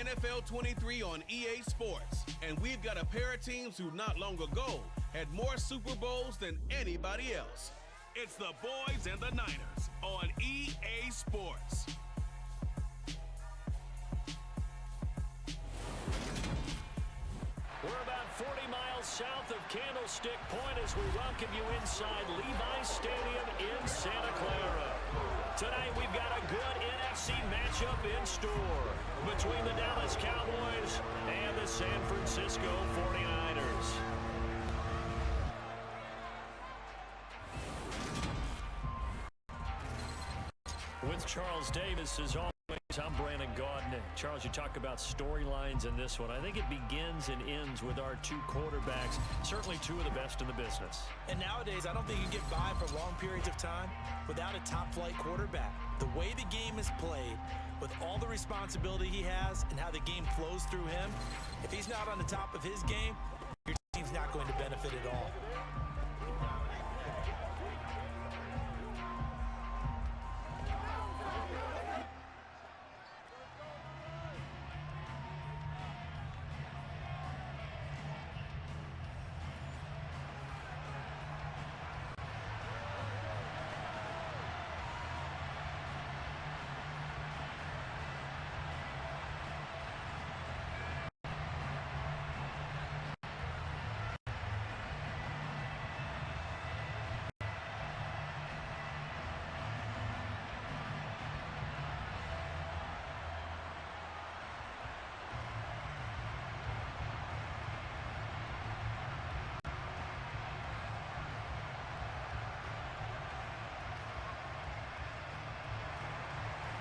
NFL 23 on EA Sports, and we've got a pair of teams who not long ago had more Super Bowls than anybody else. It's the Boys and the Niners on EA Sports. We're about 40 miles south of Candlestick Point as we welcome you inside Levi's Stadium in Santa Clara. Tonight we've got a good NFC matchup in store between the Dallas Cowboys and the San Francisco 49ers. With Charles Davis as always, I'm Brandon Gaudin. Charles, you talk about storylines in this one. I think it begins and ends with our two quarterbacks, certainly two of the best in the business. And nowadays, I don't think you can get by for long periods of time without a top-flight quarterback. The way the game is played, with all the responsibility he has and how the game flows through him, if he's not on the top of his game, your team's not going to benefit at all.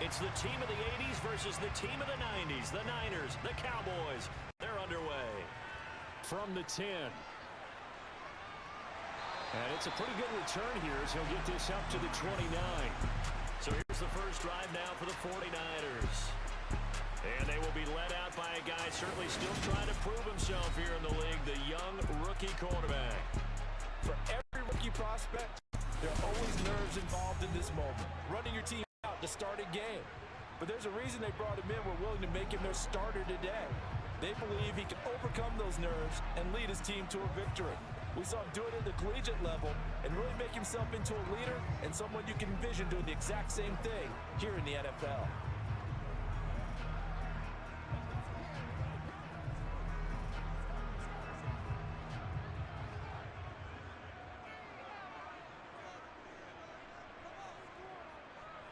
It's the team of the 80s versus the team of the 90s. The Niners, the Cowboys, they're underway. From the 10. And it's a pretty good return here as he'll get this up to the 29. So here's the first drive now for the 49ers. And they will be led out by a guy certainly still trying to prove himself here in the league, the young rookie quarterback. For every rookie prospect, there are always nerves involved in this moment. Running your team out to start a game. But there's a reason they brought him in. We're willing to make him their starter today. They believe he can overcome those nerves and lead his team to a victory. We saw him do it at the collegiate level and really make himself into a leader and someone you can envision doing the exact same thing here in the NFL.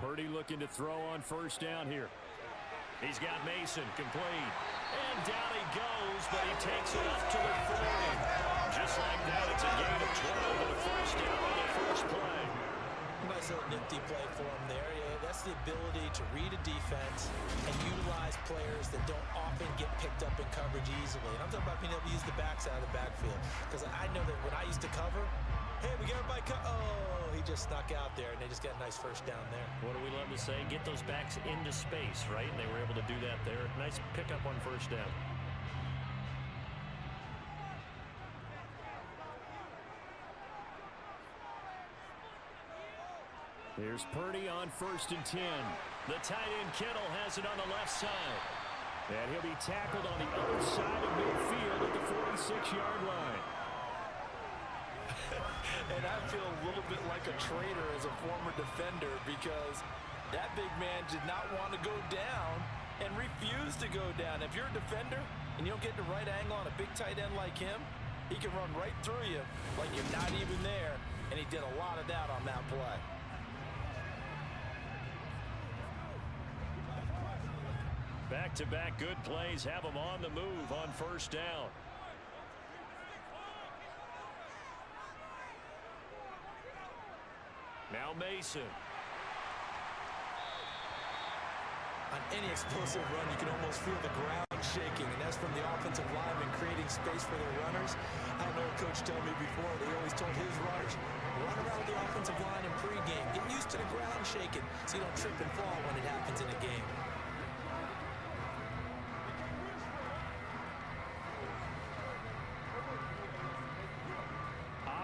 Purdy looking to throw on first down here. He's got Mason complete. And down he goes, but he takes it up to the 40. Just like that, it's a gain of 12 and a first down on the first play. Nice little nifty play for him there. Yeah, that's the ability to read a defense and utilize players that don't often get picked up in coverage easily. And I'm talking about being able to use the backs out of the backfield. Because I know that when I used to cover, hey, we got everybody oh, he just snuck out there, and they just got a nice first down there. What do we love to say? Get those backs into space, right? And they were able to do that there. Nice pickup on first down. Here's Purdy on first and 10. The tight end Kittle has it on the left side. And he'll be tackled on the other side of midfield at the 46-yard line. And I feel a little bit like a traitor as a former defender because that big man did not want to go down and refused to go down. If you're a defender and you don't get the right angle on a big tight end like him, he can run right through you like you're not even there, and he did a lot of that on that play. Back-to-back good plays have him on the move on first down. Now Mason. On any explosive run, you can almost feel the ground shaking, and that's from the offensive linemen creating space for their runners. I don't know what Coach told me before, but he always told his runners, run around with the offensive line in pregame. Get used to the ground shaking so you don't trip and fall when it happens in a game.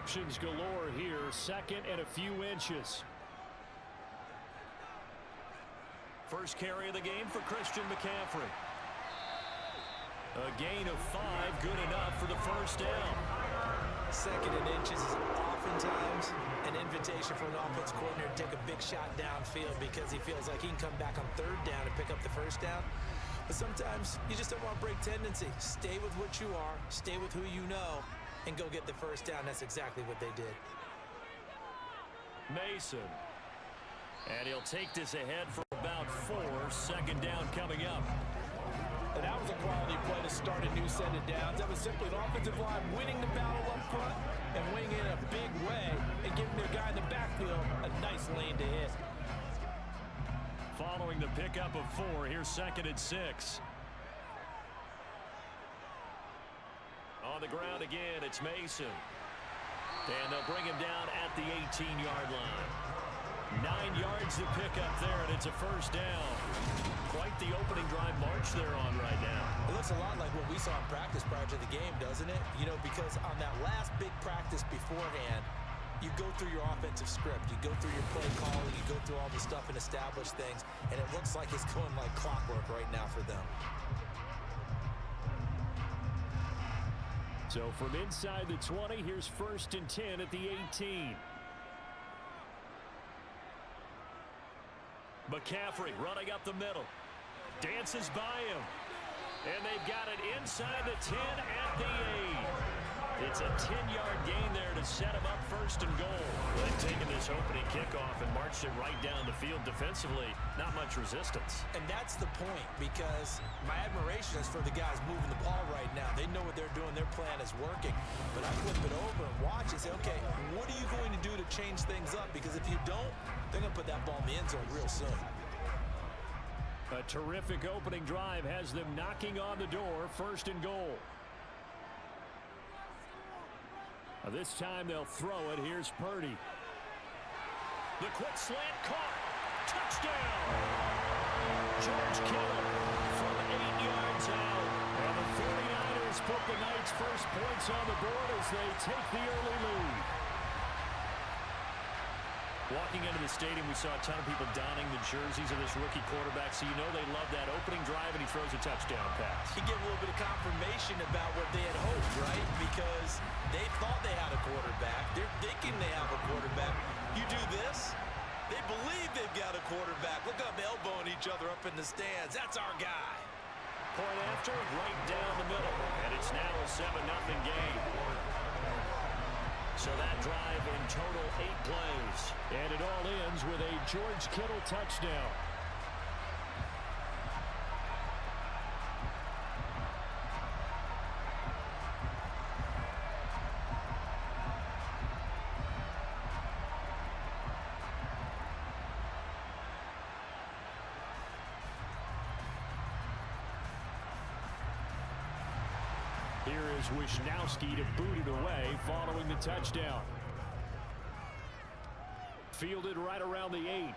Options galore here, second and a few inches. First carry of the game for Christian McCaffrey. A gain of 5, good enough for the first down. Second and inches is oftentimes an invitation for an offense coordinator to take a big shot downfield because he feels like he can come back on third down and pick up the first down. But sometimes you just don't want to break tendency. Stay with what you are, stay with who you know, and go get the first down. That's exactly what they did. Mason. And he'll take this ahead for about 4. Second down coming up. And that was a quality play to start a new set of downs. That was simply an offensive line winning the battle up front and winning it in a big way and giving their guy in the backfield a nice lane to hit. Following the pickup of 4, here's second and 6. On the ground again, it's Mason. And they'll bring him down at the 18-yard line. 9 yards to pick up there, and it's a first down. Quite the opening drive march they're on right now. It looks a lot like what we saw in practice prior to the game, doesn't it? You know, because on that last big practice beforehand, you go through your offensive script. You go through your play calling. You go through all the stuff and establish things. And it looks like it's going like clockwork right now for them. So from inside the 20, here's first and 10 at the 18. McCaffrey running up the middle. Dances by him. And they've got it inside the 10 at the 8. It's a 10-yard gain there to set him up first and goal. They've taken this opening kickoff and marched it right down the field defensively. Not much resistance. And that's the point, because my admiration is for the guys moving the ball right now. They know what they're doing. Their plan is working. But I flip it over and watch and say, okay, what are you going to do to change things up? Because if you don't, they're going to put that ball in the end zone real soon. A terrific opening drive has them knocking on the door, first and goal. This time they'll throw it. Here's Purdy. The quick slant caught. Touchdown! George Kittle from 8 yards out. And the 49ers put the Knights' first points on the board as they take the early lead. Walking into the stadium, we saw a ton of people donning the jerseys of this rookie quarterback, so you know they love that opening drive, and he throws a touchdown pass. He gave a little bit of confirmation about what they had hoped, right? Because they thought they had a quarterback. They're thinking they have a quarterback. You do this, they believe they've got a quarterback. Look up, elbowing each other up in the stands. That's our guy. Point after, right down the middle, and it's now a 7-0 game. So that drive in total 8 plays. And it all ends with a George Kittle touchdown. Here is Wisnowski to boot it away following the touchdown. Fielded right around the 8.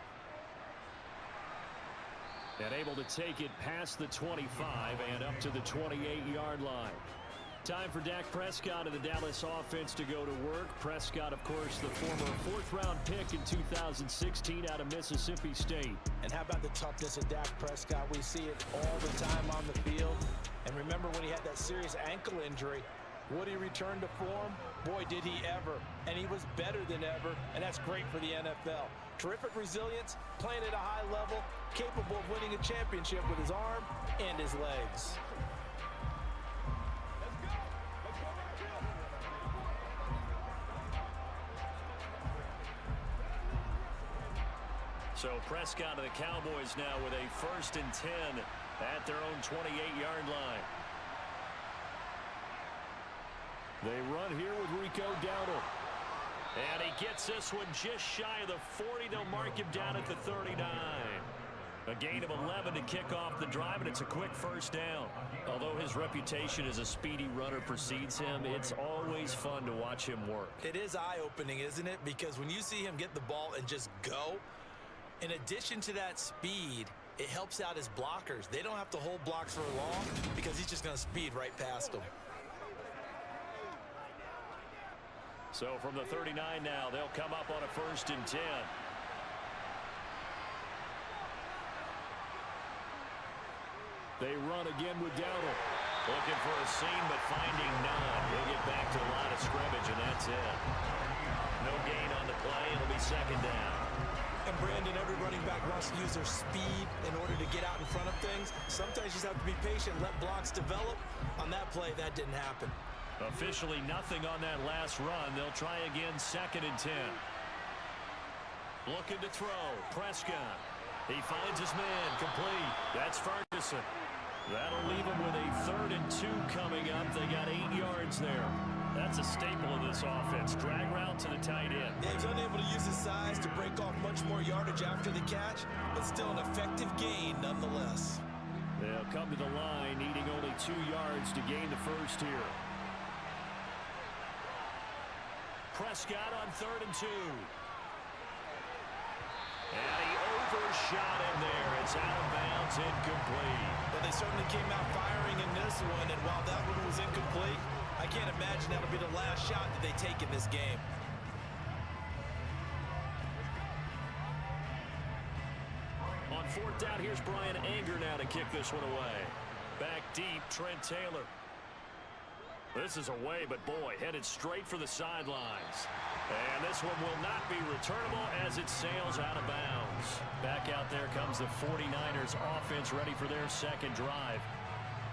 And able to take it past the 25 and up to the 28-yard line. Time for Dak Prescott of the Dallas offense to go to work. Prescott, of course, the former 4th-round pick in 2016 out of Mississippi State. And how about the toughness of Dak Prescott? We see it all the time on the field. And remember when he had that serious ankle injury, would he return to form? Boy, did he ever. And he was better than ever, and that's great for the NFL. Terrific resilience, playing at a high level, capable of winning a championship with his arm and his legs. So Prescott of the Cowboys now with a 1st and 10 at their own 28-yard line. They run here with Rico Dowdle. And he gets this one just shy of the 40. They'll mark him down at the 39. A gain of 11 to kick off the drive, and it's a quick first down. Although his reputation as a speedy runner precedes him, it's always fun to watch him work. It is eye-opening, isn't it? Because when you see him get the ball and just go, in addition to that speed, it helps out his blockers. They don't have to hold blocks for long because he's just going to speed right past them. So from the 39 now, they'll come up on a 1st and 10. They run again with Dowdle. Looking for a seam, but finding none. He'll get back to the line of scrimmage, and that's it. No gain on the play. It'll be second down. And Brandon, every running back wants to use their speed in order to get out in front of things. Sometimes you just have to be patient, let blocks develop. On that play, that didn't happen. Officially nothing on that last run. They'll try again, 2nd and 10. Looking to throw. Prescott. He finds his man. Complete. That's Ferguson. That'll leave him with a 3rd and 2 coming up. They got 8 yards there. That's a staple of this offense. Drag route to the tight end. Yeah, he's unable to use his size to break off much more yardage after the catch, but still an effective gain nonetheless. They'll come to the line, needing only 2 yards to gain the first here. Prescott on 3rd and 2. And he overshot him there. It's out of bounds, incomplete. But they certainly came out firing in this one, and while that one was incomplete, I can't imagine that'll be the last shot that they take in this game. On 4th down, here's Brian Anger now to kick this one away. Back deep, Trent Taylor. This is away, but boy, headed straight for the sidelines. And this one will not be returnable as it sails out of bounds. Back out there comes the 49ers offense ready for their second drive.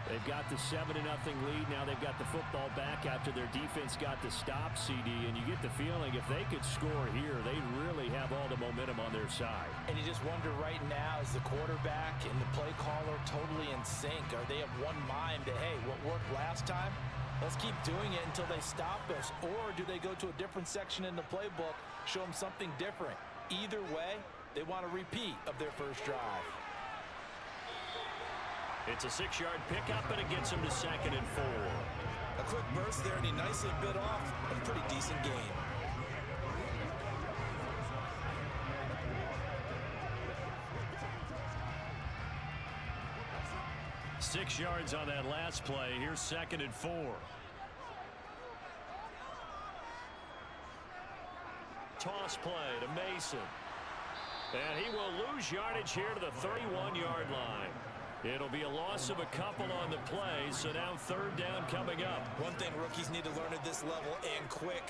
They've got the 7-0 lead. Now they've got the football back after their defense got the stop, CD. And you get the feeling if they could score here, they'd really have all the momentum on their side. And you just wonder right now, is the quarterback and the play caller totally in sync? Are they of one mind that, hey, what worked last time? Let's keep doing it until they stop us. Or do they go to a different section in the playbook, show them something different? Either way, they want a repeat of their first drive. It's a 6-yard pickup, and it gets him to 2nd and 4. A quick burst there, and he nicely bit off a pretty decent gain. Six yards on that last play. Here's 2nd and 4. Toss play to Mason. And he will lose yardage here to the 31-yard line. It'll be a loss of a couple on the play, so now 3rd down coming up. One thing rookies need to learn at this level, and quick.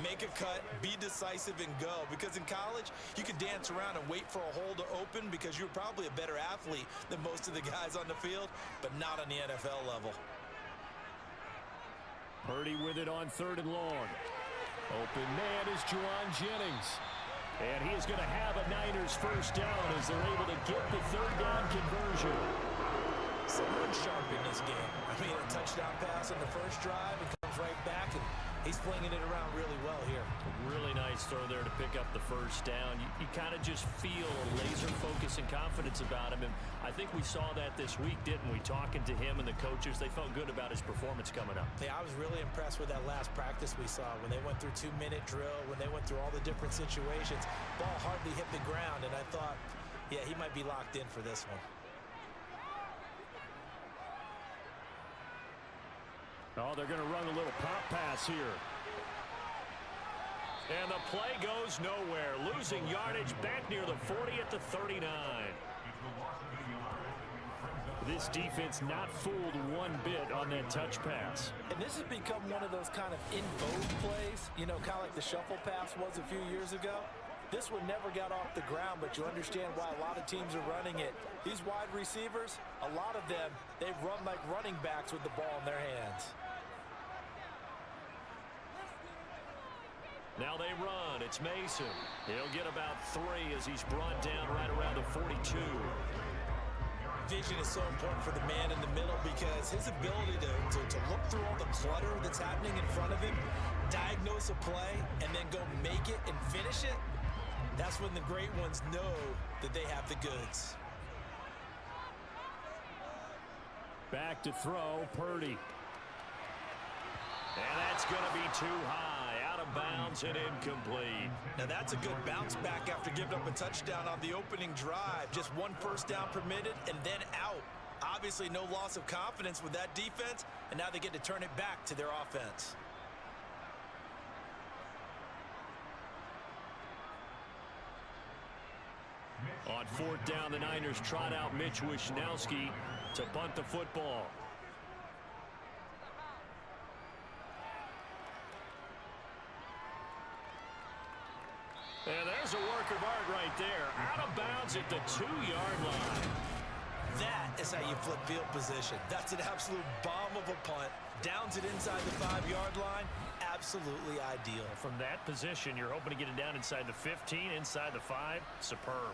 Make a cut, be decisive, and go. Because in college, you can dance around and wait for a hole to open because you're probably a better athlete than most of the guys on the field, but not on the NFL level. Purdy with it on 3rd and long. Open man is Juwan Jennings. And he is going to have a Niners first down as they're able to get the 3rd down conversion. Someone sharp in this game. I mean, a touchdown pass on the first drive and comes right back, and he's flinging it around really well here. Really nice throw there to pick up the first down. You kind of just feel a laser focus and confidence about him, and I think we saw that this week, didn't we? Talking to him and the coaches, they felt good about his performance coming up. Yeah, I was really impressed with that last practice we saw when they went through 2-minute drill, when they went through all the different situations. Ball hardly hit the ground, and I thought, yeah, he might be locked in for this one. Oh, they're going to run a little pop pass here. And the play goes nowhere. Losing yardage back near the 40 at the 39. This defense not fooled one bit on that touch pass. And this has become one of those kind of in vogue plays, you know, kind of like the shuffle pass was a few years ago. This one never got off the ground, but you understand why a lot of teams are running it. These wide receivers, a lot of them, they run like running backs with the ball in their hands. Now they run. It's Mason. He'll get about 3 as he's brought down right around the 42. Vision is so important for the man in the middle because his ability to look through all the clutter that's happening in front of him, diagnose a play, and then go make it and finish it, that's when the great ones know that they have the goods. Back to throw, Purdy. And that's going to be too high, out of bounds and incomplete. Now that's a good bounce back after giving up a touchdown on the opening drive. Just 1 first down permitted and then out. Obviously no loss of confidence with that defense, and now they get to turn it back to their offense. On 4th down, the Niners trot out Mitch Wishnowski to punt the football. And there's a work of art right there. Out of bounds at the 2-yard line. That is how you flip field position. That's an absolute bomb of a punt. Downs it inside the 5-yard line. Absolutely ideal. From that position, you're hoping to get it down inside the 15, inside the 5. Superb.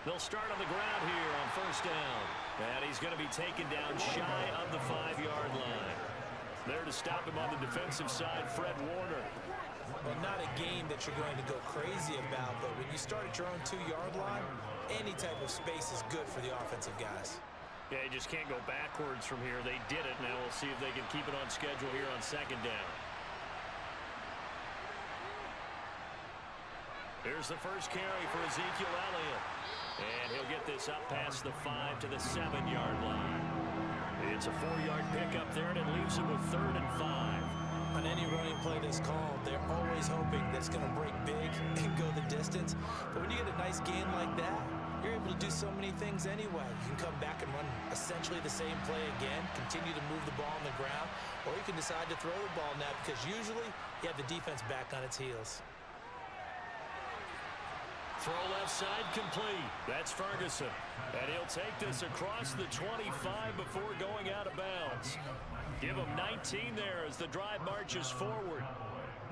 They'll start on the ground here on first down. And he's going to be taken down shy of the 5-yard line. There to stop him on the defensive side, Fred Warner. Well, not a game that you're going to go crazy about, but when you start at your own 2-yard line, any type of space is good for the offensive guys. Yeah, you just can't go backwards from here. They did it. Now we'll see if they can keep it on schedule here on second down. Here's the first carry for Ezekiel Elliott. And he'll get this up past the 5 to the 7-yard line. It's a 4-yard pickup there, and it leaves him with 3rd and 5. On any running play that's called, they're always hoping that's going to break big and go the distance. But when you get a nice gain like that, you're able to do so many things anyway. You can come back and run essentially the same play again, continue to move the ball on the ground, or you can decide to throw the ball now because usually you have the defense back on its heels. Throw left side complete. That's Ferguson. And he'll take this across the 25 before going out of bounds. Give him 19 there as the drive marches forward.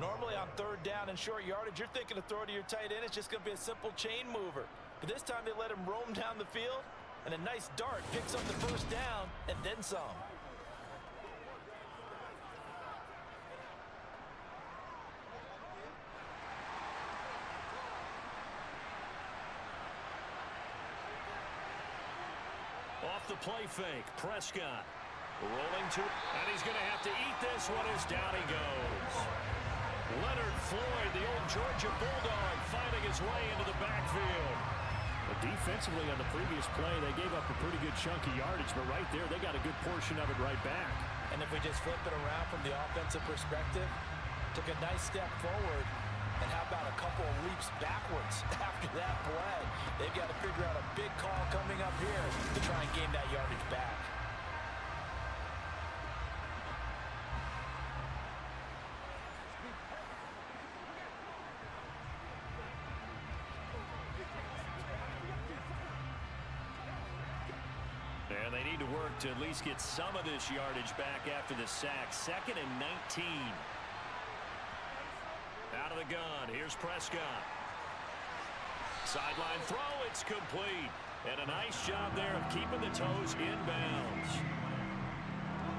Normally on 3rd down and short yardage, you're thinking to throw to your tight end. It's just going to be a simple chain mover. But this time they let him roam down the field, and a nice dart picks up the first down and then some. Off the play fake, Prescott rolling to, and he's going to have to eat this one as down he goes. Leonard Floyd, the old Georgia Bulldog, finding his way into the backfield. But defensively on the previous play, they gave up a pretty good chunk of yardage, but right there, they got a good portion of it right back. And if we just flip it around from the offensive perspective, took a nice step forward, and how about a couple of leaps backwards after that play? They've got to figure out a big call coming up here to try and gain that yardage back. And they need to work to at least get some of this yardage back after the sack. 2nd and 19. Out of the gun, here's Prescott. Sideline throw, it's complete. And a nice job there of keeping the toes in bounds.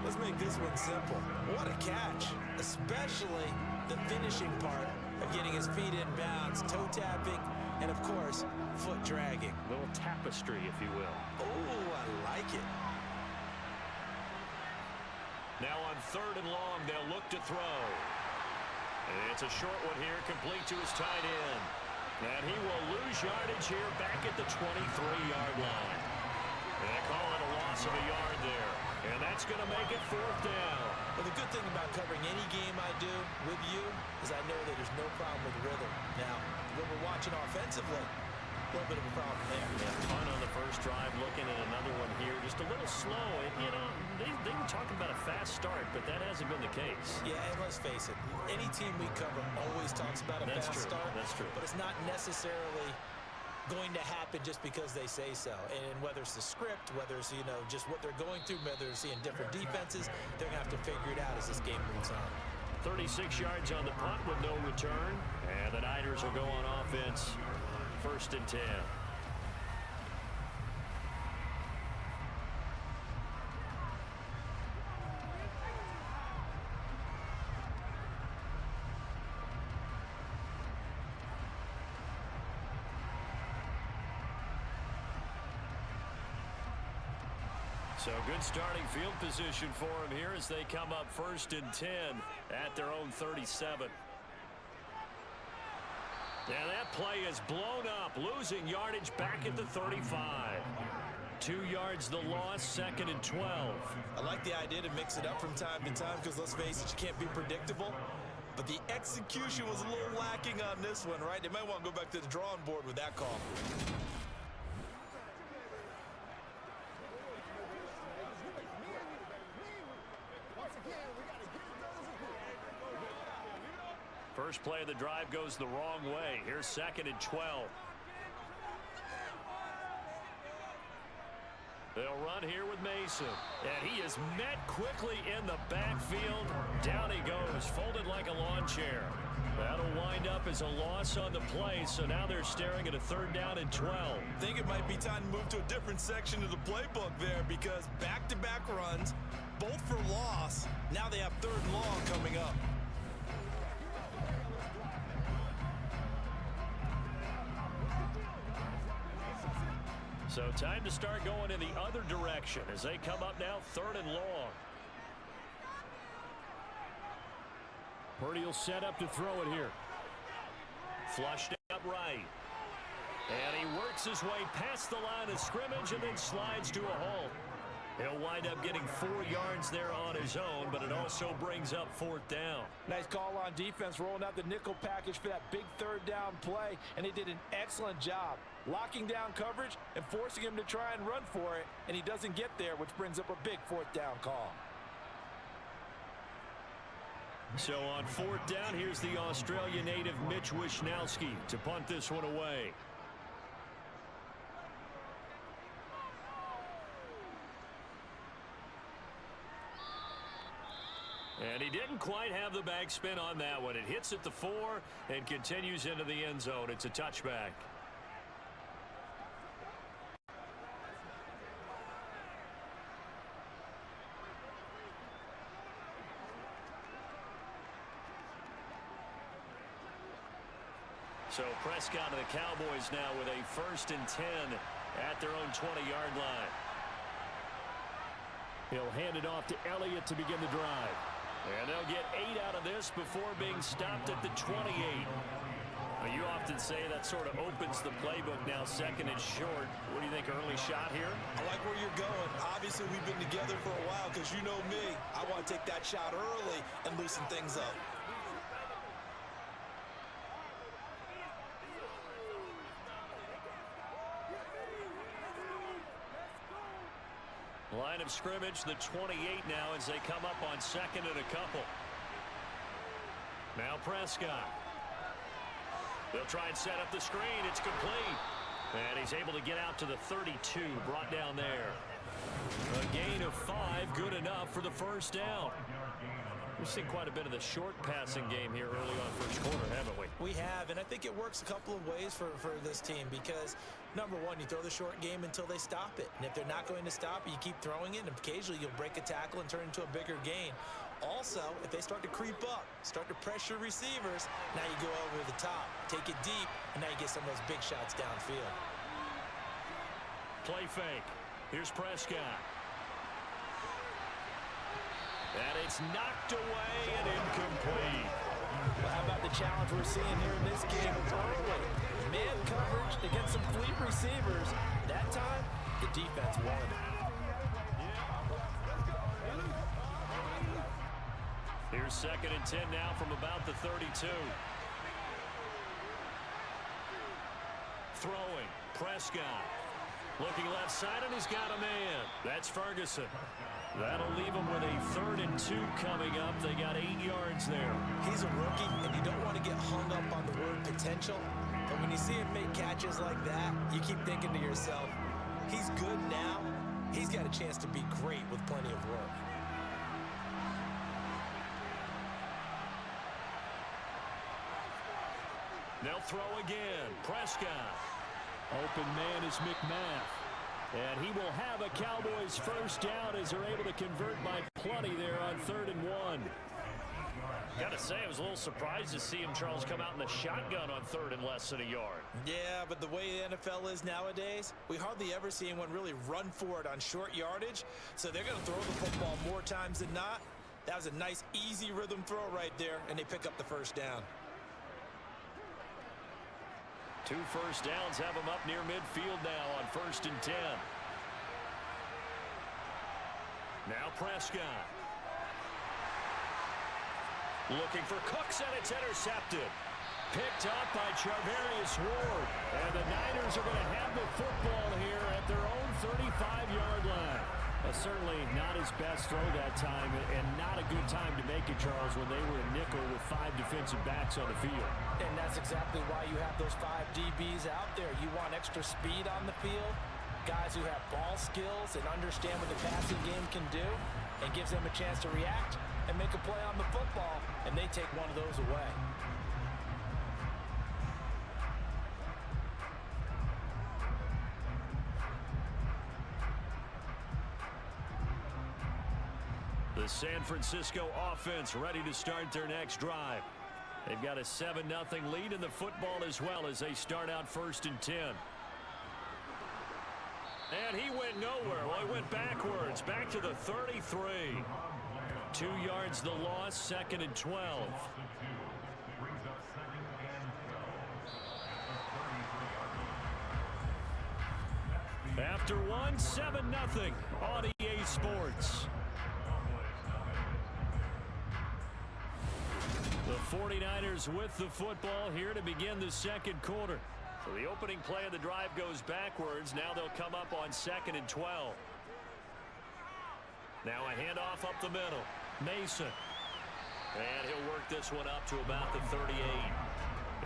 Let's make this one simple. What a catch, especially the finishing part of getting his feet in bounds, toe tapping, and of course, foot dragging. A little tapestry, if you will. Oh, I like it. Now on 3rd and long, they'll look to throw. It's a short one here, complete to his tight end. And he will lose yardage here back at the 23-yard line. And they call it a loss of a yard there. And that's going to make it 4th down. Well, the good thing about covering any game I do with you is I know that there's no problem with rhythm. Now, when we're watching offensively, a little bit of a problem there. Yeah, punt on the first drive, looking at another one here. Just a little slow. And, you know, they were talking about a fast start, but that hasn't been the case. Yeah, and let's face it, any team we cover always talks about a fast start. That's true. But it's not necessarily going to happen just because they say so. And whether it's the script, whether it's, you know, just what they're going through, whether they're seeing different defenses, they're going to have to figure it out as this game moves on. 36 yards on the punt with no return. And the Niners will go on offense. 1st and 10. So good starting field position for him here as they come up 1st and 10 at their own 37. And that play is blown up, losing yardage back at the 35. 2 yards the loss, 2nd and 12. I like the idea to mix it up from time to time because, let's face it, you can't be predictable. But the execution was a little lacking on this one, right? They might want to go back to the drawing board with that call. First play of the drive goes the wrong way. Here's 2nd and 12. They'll run here with Mason. And he is met quickly in the backfield. Down he goes, folded like a lawn chair. That'll wind up as a loss on the play, so now they're staring at a 3rd down and 12. I think it might be time to move to a different section of the playbook there because back-to-back runs, both for loss. Now they have 3rd and long coming up. So time to start going in the other direction as they come up now 3rd and long. Purdy will set up to throw it here. Flushed out right. And he works his way past the line of scrimmage and then slides to a halt. He'll wind up getting 4 yards there on his own, but it also brings up 4th down. Nice call on defense, rolling out the nickel package for that big 3rd down play, and he did an excellent job locking down coverage and forcing him to try and run for it, and he doesn't get there, which brings up a big 4th down call. So on 4th down, here's the Australia native Mitch Wishnowski to punt this one away. And he didn't quite have the backspin on that one. It hits at the 4 and continues into the end zone. It's a touchback. So Prescott and the Cowboys now with a 1st and 10 at their own 20-yard line. He'll hand it off to Elliott to begin the drive. And they'll get 8 out of this before being stopped at the 28. Now, you often say that sort of opens the playbook now, 2nd and short. What do you think, early shot here? I like where you're going. Obviously, we've been together for a while because you know me. I want to take that shot early and loosen things up. Line of scrimmage, the 28 now as they come up on 2nd and a couple. Now Prescott. They'll try and set up the screen. It's complete. And he's able to get out to the 32, brought down there. A gain of 5, good enough for the 1st down. We've seen quite a bit of the short passing game here early on 1st quarter, haven't we? We have, and I think it works a couple of ways for this team because, number one, you throw the short game until they stop it. And if they're not going to stop it, you keep throwing it, and occasionally you'll break a tackle and turn it into a bigger gain. Also, if they start to creep up, start to pressure receivers, now you go over the top, take it deep, and now you get some of those big shots downfield. Play fake. Here's Prescott. And it's knocked away and incomplete. Well, how about the challenge we're seeing here in this game early? Man coverage against some fleet receivers. That time, the defense won. Here's 2nd and 10 now from about the 32. Throwing. Prescott. Looking left side, and he's got a man. That's Ferguson. That'll leave him with a 3rd and 2 coming up. They got 8 yards there. He's a rookie, and you don't want to get hung up on the word potential. But when you see him make catches like that, you keep thinking to yourself, he's good now. He's got a chance to be great with plenty of work. They'll throw again. Prescott. Open man is McMath. And he will have a Cowboys 1st down as they're able to convert by plenty there on 3rd and 1. Got to say, I was a little surprised to see him, Charles, come out in the shotgun on 3rd and less than a yard. Yeah, but the way the NFL is nowadays, we hardly ever see anyone really run for it on short yardage. So they're going to throw the football more times than not. That was a nice, easy rhythm throw right there, and they pick up the 1st down. 2 first downs have them up near midfield now on 1st and 10. Now Prescott. Looking for Cooks, and it's intercepted. Picked up by Charvarius Ward. And the Niners are going to have the football here at their own 35-yard line. Certainly not his best throw that time, and not a good time to make it, Charles, when they were in nickel with 5 defensive backs on the field. And that's exactly why you have those 5 DBs out there. You want extra speed on the field, guys who have ball skills and understand what the passing game can do, and gives them a chance to react and make a play on the football, and they take one of those away. The San Francisco offense ready to start their next drive. They've got a 7-0 lead in the football as well as they start out 1st and 10. And he went nowhere. Well, he went backwards, back to the 33. 2 yards the loss, 2nd and 12. After one, 7-0 on EA Sports. The 49ers with the football here to begin the 2nd quarter. So the opening play of the drive goes backwards. Now they'll come up on 2nd and 12. Now a handoff up the middle. Mason. And he'll work this one up to about the 38.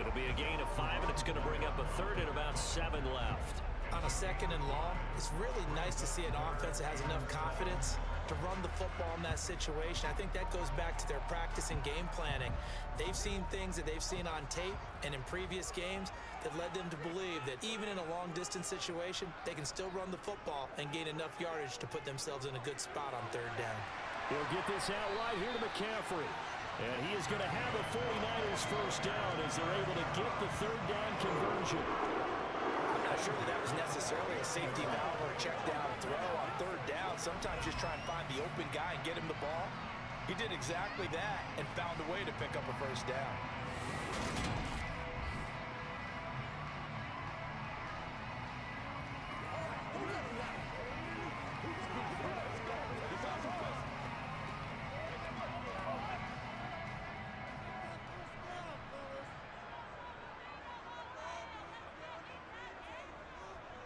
It'll be a gain of 5, and it's going to bring up a 3rd and about 7 left. On a 2nd and long, it's really nice to see an offense that has enough confidence to run the football in that situation. I think that goes back to their practice and game planning. They've seen things that they've seen on tape and in previous games that led them to believe that even in a long-distance situation, they can still run the football and gain enough yardage to put themselves in a good spot on 3rd down. He'll get this out wide here to McCaffrey. And he is going to have a 49ers 1st down as they're able to get the 3rd down conversion. I'm not sure that was necessarily a safety valve or a check down throw on 3rd down. Sometimes just try and find the open guy and get him the ball. He did exactly that and found a way to pick up a 1st down.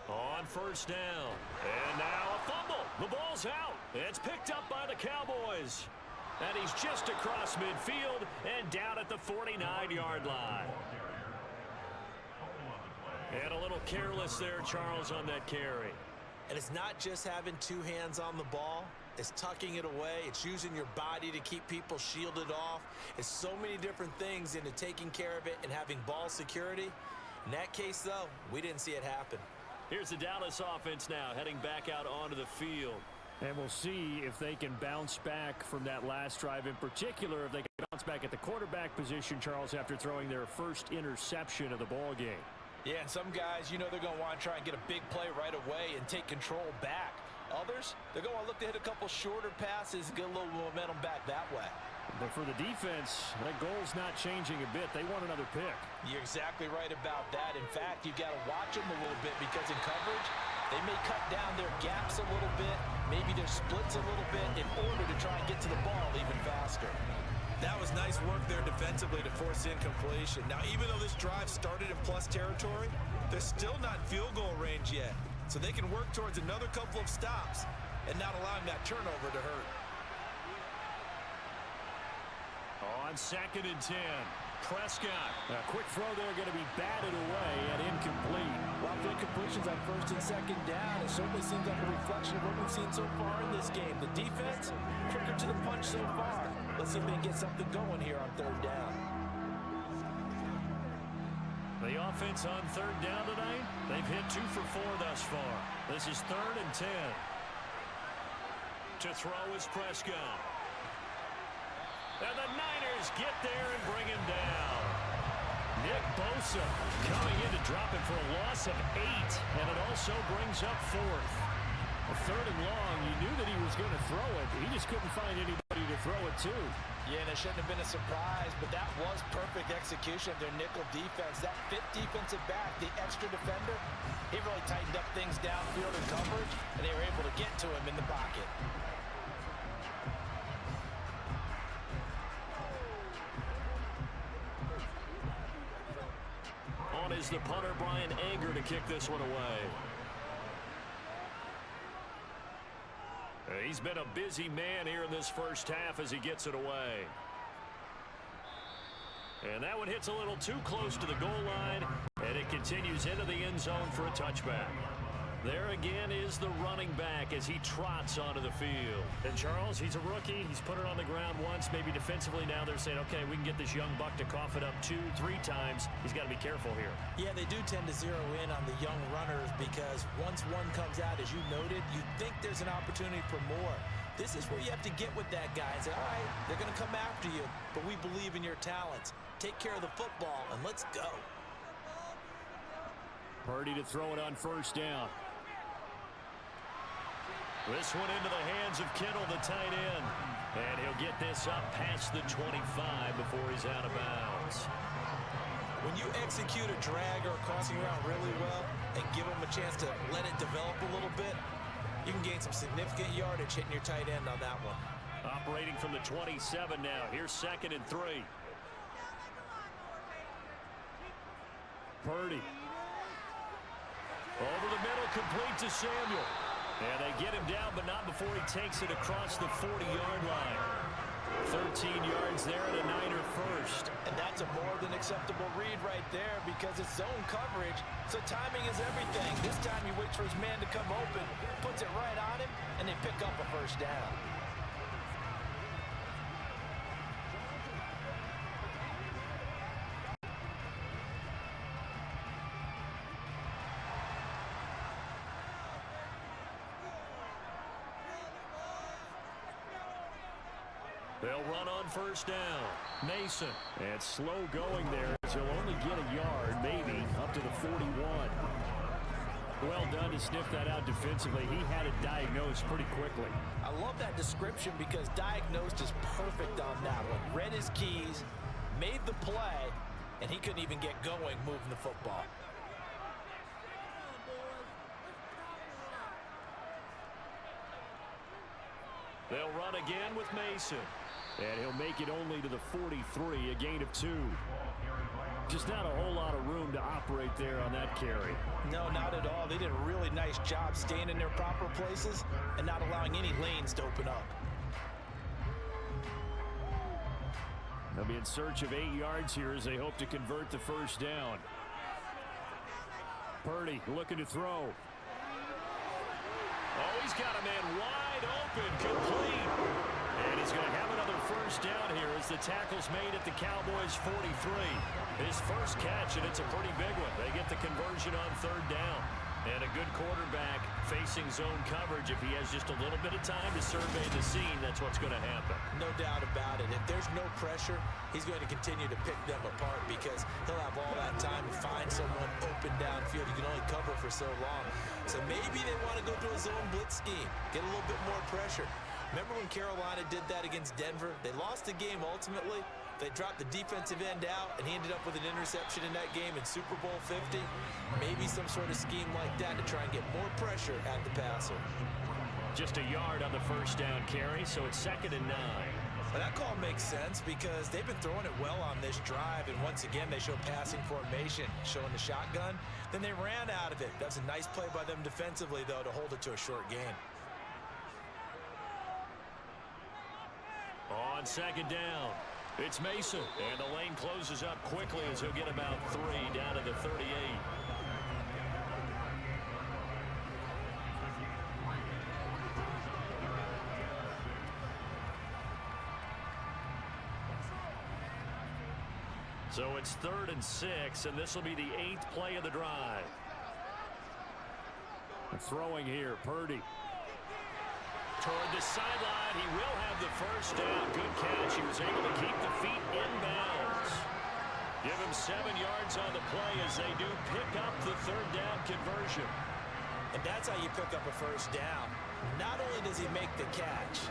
On 1st down. And now a fumble. The ball's out. It's picked up by the Cowboys. And he's just across midfield and down at the 49-yard line. And a little careless there, Charles, on that carry. And it's not just having 2 hands on the ball. It's tucking it away. It's using your body to keep people shielded off. It's so many different things into taking care of it and having ball security. In that case, though, we didn't see it happen. Here's the Dallas offense now heading back out onto the field. And we'll see if they can bounce back from that last drive. In particular, if they can bounce back at the quarterback position, Charles, after throwing their 1st interception of the ball game. Yeah, and some guys, you know they're going to want to try and get a big play right away and take control back. Others, they're going to look to hit a couple shorter passes and get a little momentum back that way. But for the defense, that goal's not changing a bit. They want another pick. You're exactly right about that. In fact, you've got to watch them a little bit because in coverage, they may cut down their gaps a little bit, maybe their splits a little bit in order to try and get to the ball even faster. That was nice work there defensively to force incompletion. Now, even though this drive started in plus territory, they're still not in field goal range yet. So they can work towards another couple of stops and not allowing that turnover to hurt. On 2nd and 10, Prescott. A quick throw there going to be batted away and incomplete. Well, the incompletions on 1st and 2nd down, it certainly seems like a reflection of what we've seen so far in this game. The defense, quicker to the punch so far. Let's see if they can get something going here on 3rd down. The offense on 3rd down tonight, they've hit 2 for 4 thus far. This is 3rd and 10. To throw is Prescott. And the Niners get there and bring him down. Nick Bosa coming in to drop him for a loss of 8. And it also brings up 4th. A 3rd and long, you knew that he was going to throw it. He just couldn't find anybody to throw it to. Yeah, and it shouldn't have been a surprise, but that was perfect execution of their nickel defense. That 5th defensive back, the extra defender, he really tightened up things downfield in coverage, and they were able to get to him in the pocket. is the punter, Brian Anger, to kick this one away. He's been a busy man here in this first half as he gets it away. And that one hits a little too close to the goal line, and it continues into the end zone for a touchback. There again is the running back as he trots onto the field. And Charles, he's a rookie. He's put it on the ground once, maybe defensively. Now they're saying, okay, we can get this young buck to cough it up 2-3 times. He's got to be careful here. Yeah, they do tend to zero in on the young runners because once one comes out, as you noted, you think there's an opportunity for more. This is where you have to get with that guy and say, all right, they're going to come after you, but we believe in your talents. Take care of the football, and let's go. Purdy to throw it on first down. This one into the hands of Kittle, the tight end. And he'll get this up past the 25 before he's out of bounds. When you execute a drag or a crossing route really well and give them a chance to let it develop a little bit, you can gain some significant yardage hitting your tight end on that one. Operating from the 27 now. Here's 2nd and 3. Purdy. Over the middle, complete to Samuel. And they get him down, but not before he takes it across the 40-yard line. 13 yards there and a Niner first. And that's a more than acceptable read right there because it's zone coverage, so timing is everything. This time he waits for his man to come open, puts it right on him, and they pick up a first down. They'll run on first down. Mason. And slow going there as he'll only get a yard, maybe, up to the 41. Well done to sniff that out defensively. He had it diagnosed pretty quickly. I love that description because diagnosed is perfect on that one. Read his keys, made the play, and he couldn't even get going moving the football. They'll run again with Mason. And he'll make it only to the 43, a gain of 2. Just not a whole lot of room to operate there on that carry. No, not at all. They did a really nice job staying in their proper places and not allowing any lanes to open up. They'll be in search of 8 yards here as they hope to convert the first down. Purdy looking to throw. Oh, he's got a man wide open, complete. And he's going to have another first down here as the tackle's made at the Cowboys' 43. His first catch, and it's a pretty big one. They get the conversion on 3rd down. And a good quarterback facing zone coverage. If he has just a little bit of time to survey the scene, that's what's going to happen. No doubt about it. If there's no pressure, he's going to continue to pick them apart because he'll have all that time to find someone open downfield. You can only cover for so long. So maybe they want to go to a zone blitz scheme, get a little bit more pressure. Remember when Carolina did that against Denver? They lost the game ultimately. They dropped the defensive end out, and he ended up with an interception in that game in Super Bowl 50. Maybe some sort of scheme like that to try and get more pressure at the passer. Just a yard on the first down carry, so it's 2nd and 9. Well, that call makes sense because they've been throwing it well on this drive, and once again they show passing formation, showing the shotgun. Then they ran out of it. That's a nice play by them defensively, though, to hold it to a short gain. On 2nd down, it's Mason. And the lane closes up quickly as he'll get about 3 down to the 38. So it's 3rd and 6, and this will be the 8th play of the drive. Throwing here, Purdy. Toward the sideline, he will have the first down. Good catch. He was able to keep the feet inbounds. Give him 7 yards on the play as they do pick up the 3rd down conversion. And that's how you pick up a first down. Not only does he make the catch,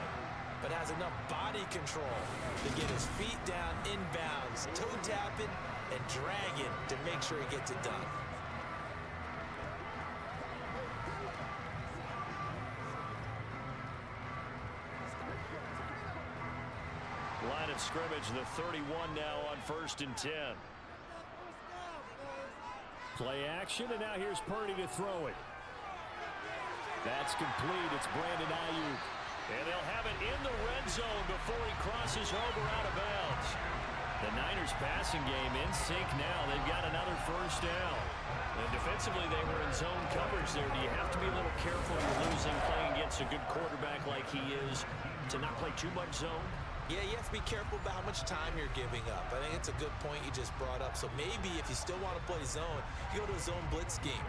but has enough body control to get his feet down inbounds, toe tapping and dragging to make sure he gets it done. Line of scrimmage, the 31 now on 1st and 10. Play action, and now here's Purdy to throw it. That's complete. It's Brandon Ayuk. And they'll have it in the red zone before he crosses over out of bounds. The Niners passing game in sync now. They've got another first down. And defensively, they were in zone coverage there. Do you have to be a little careful when you're losing, playing against a good quarterback like he is, to not play too much zone? Yeah, you have to be careful about how much time you're giving up. I think it's a good point you just brought up. So maybe if you still want to play zone, you go to a zone blitz scheme.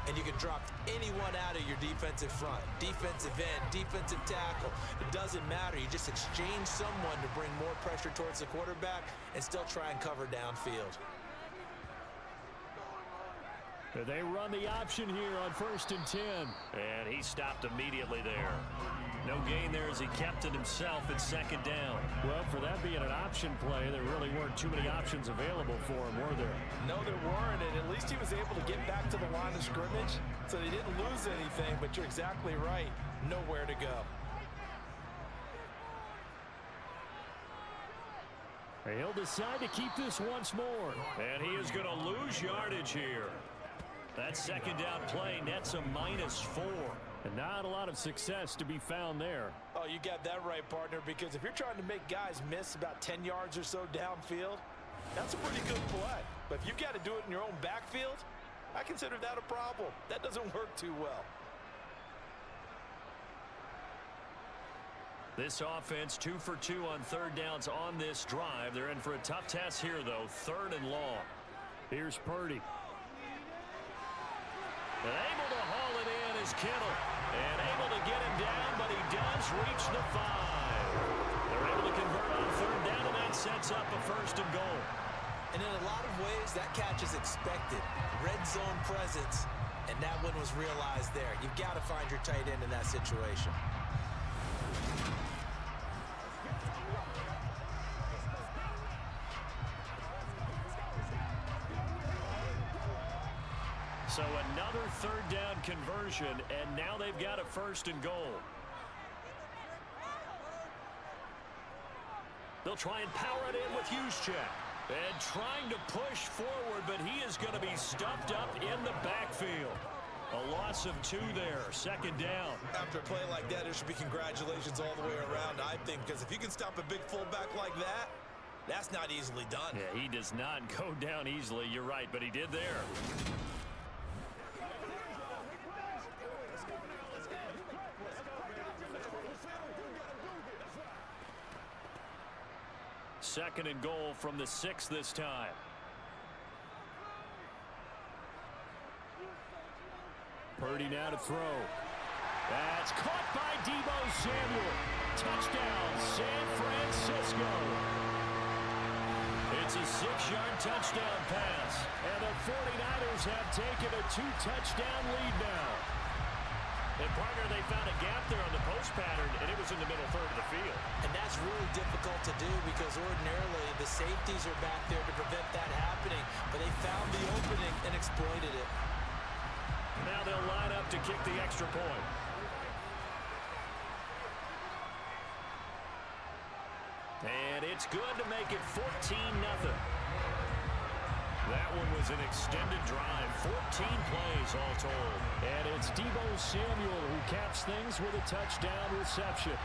And you can drop anyone out of your defensive front, defensive end, defensive tackle. It doesn't matter. You just exchange someone to bring more pressure towards the quarterback and still try and cover downfield. They run the option here on 1st and 10. And he stopped immediately there. No gain there as he kept it himself at 2nd down. Well, for that being an option play, there really weren't too many options available for him, were there? No, there weren't, and at least he was able to get back to the line of scrimmage, so they didn't lose anything, but you're exactly right. Nowhere to go. He'll decide to keep this once more. And he is going to lose yardage here. That 2nd down play nets a -4. And not a lot of success to be found there. Oh, you got that right, partner, because if you're trying to make guys miss about 10 yards or so downfield, that's a pretty good play. But if you've got to do it in your own backfield, I consider that a problem. That doesn't work too well. This offense 2 for 2 on 3rd downs on this drive. They're in for a tough test here, though. 3rd and long. Here's Purdy. And able to haul it in is Kittle. And able to get him down, but he does reach the 5. They're able to convert on 3rd down, and that sets up a 1st and goal. And in a lot of ways, that catch is expected. Red zone presence, and that one was realized there. You've got to find your tight end in that situation. So another 3rd down conversion, and now they've got a 1st and goal. They'll try and power it in with Juszczyk. And trying to push forward, but he is going to be stuffed up in the backfield. A loss of 2 there, 2nd down. After a play like that, there should be congratulations all the way around, I think, because if you can stop a big fullback like that, that's not easily done. Yeah, he does not go down easily, you're right, but he did there. Second and goal from the 6 this time. Purdy now to throw. That's caught by Deebo Samuel. Touchdown, San Francisco. It's a 6-yard touchdown pass. And the 49ers have taken a 2-touchdown lead now. And, partner, they found a gap there on the post pattern, and it was in the middle third of the field. And that's really difficult to do because ordinarily the safeties are back there to prevent that happening, but they found the opening and exploited it. Now they'll line up to kick the extra point. And it's good to make it 14-0. That one was an extended drive, 14 plays all told. And it's Deebo Samuel who caps things with a touchdown reception.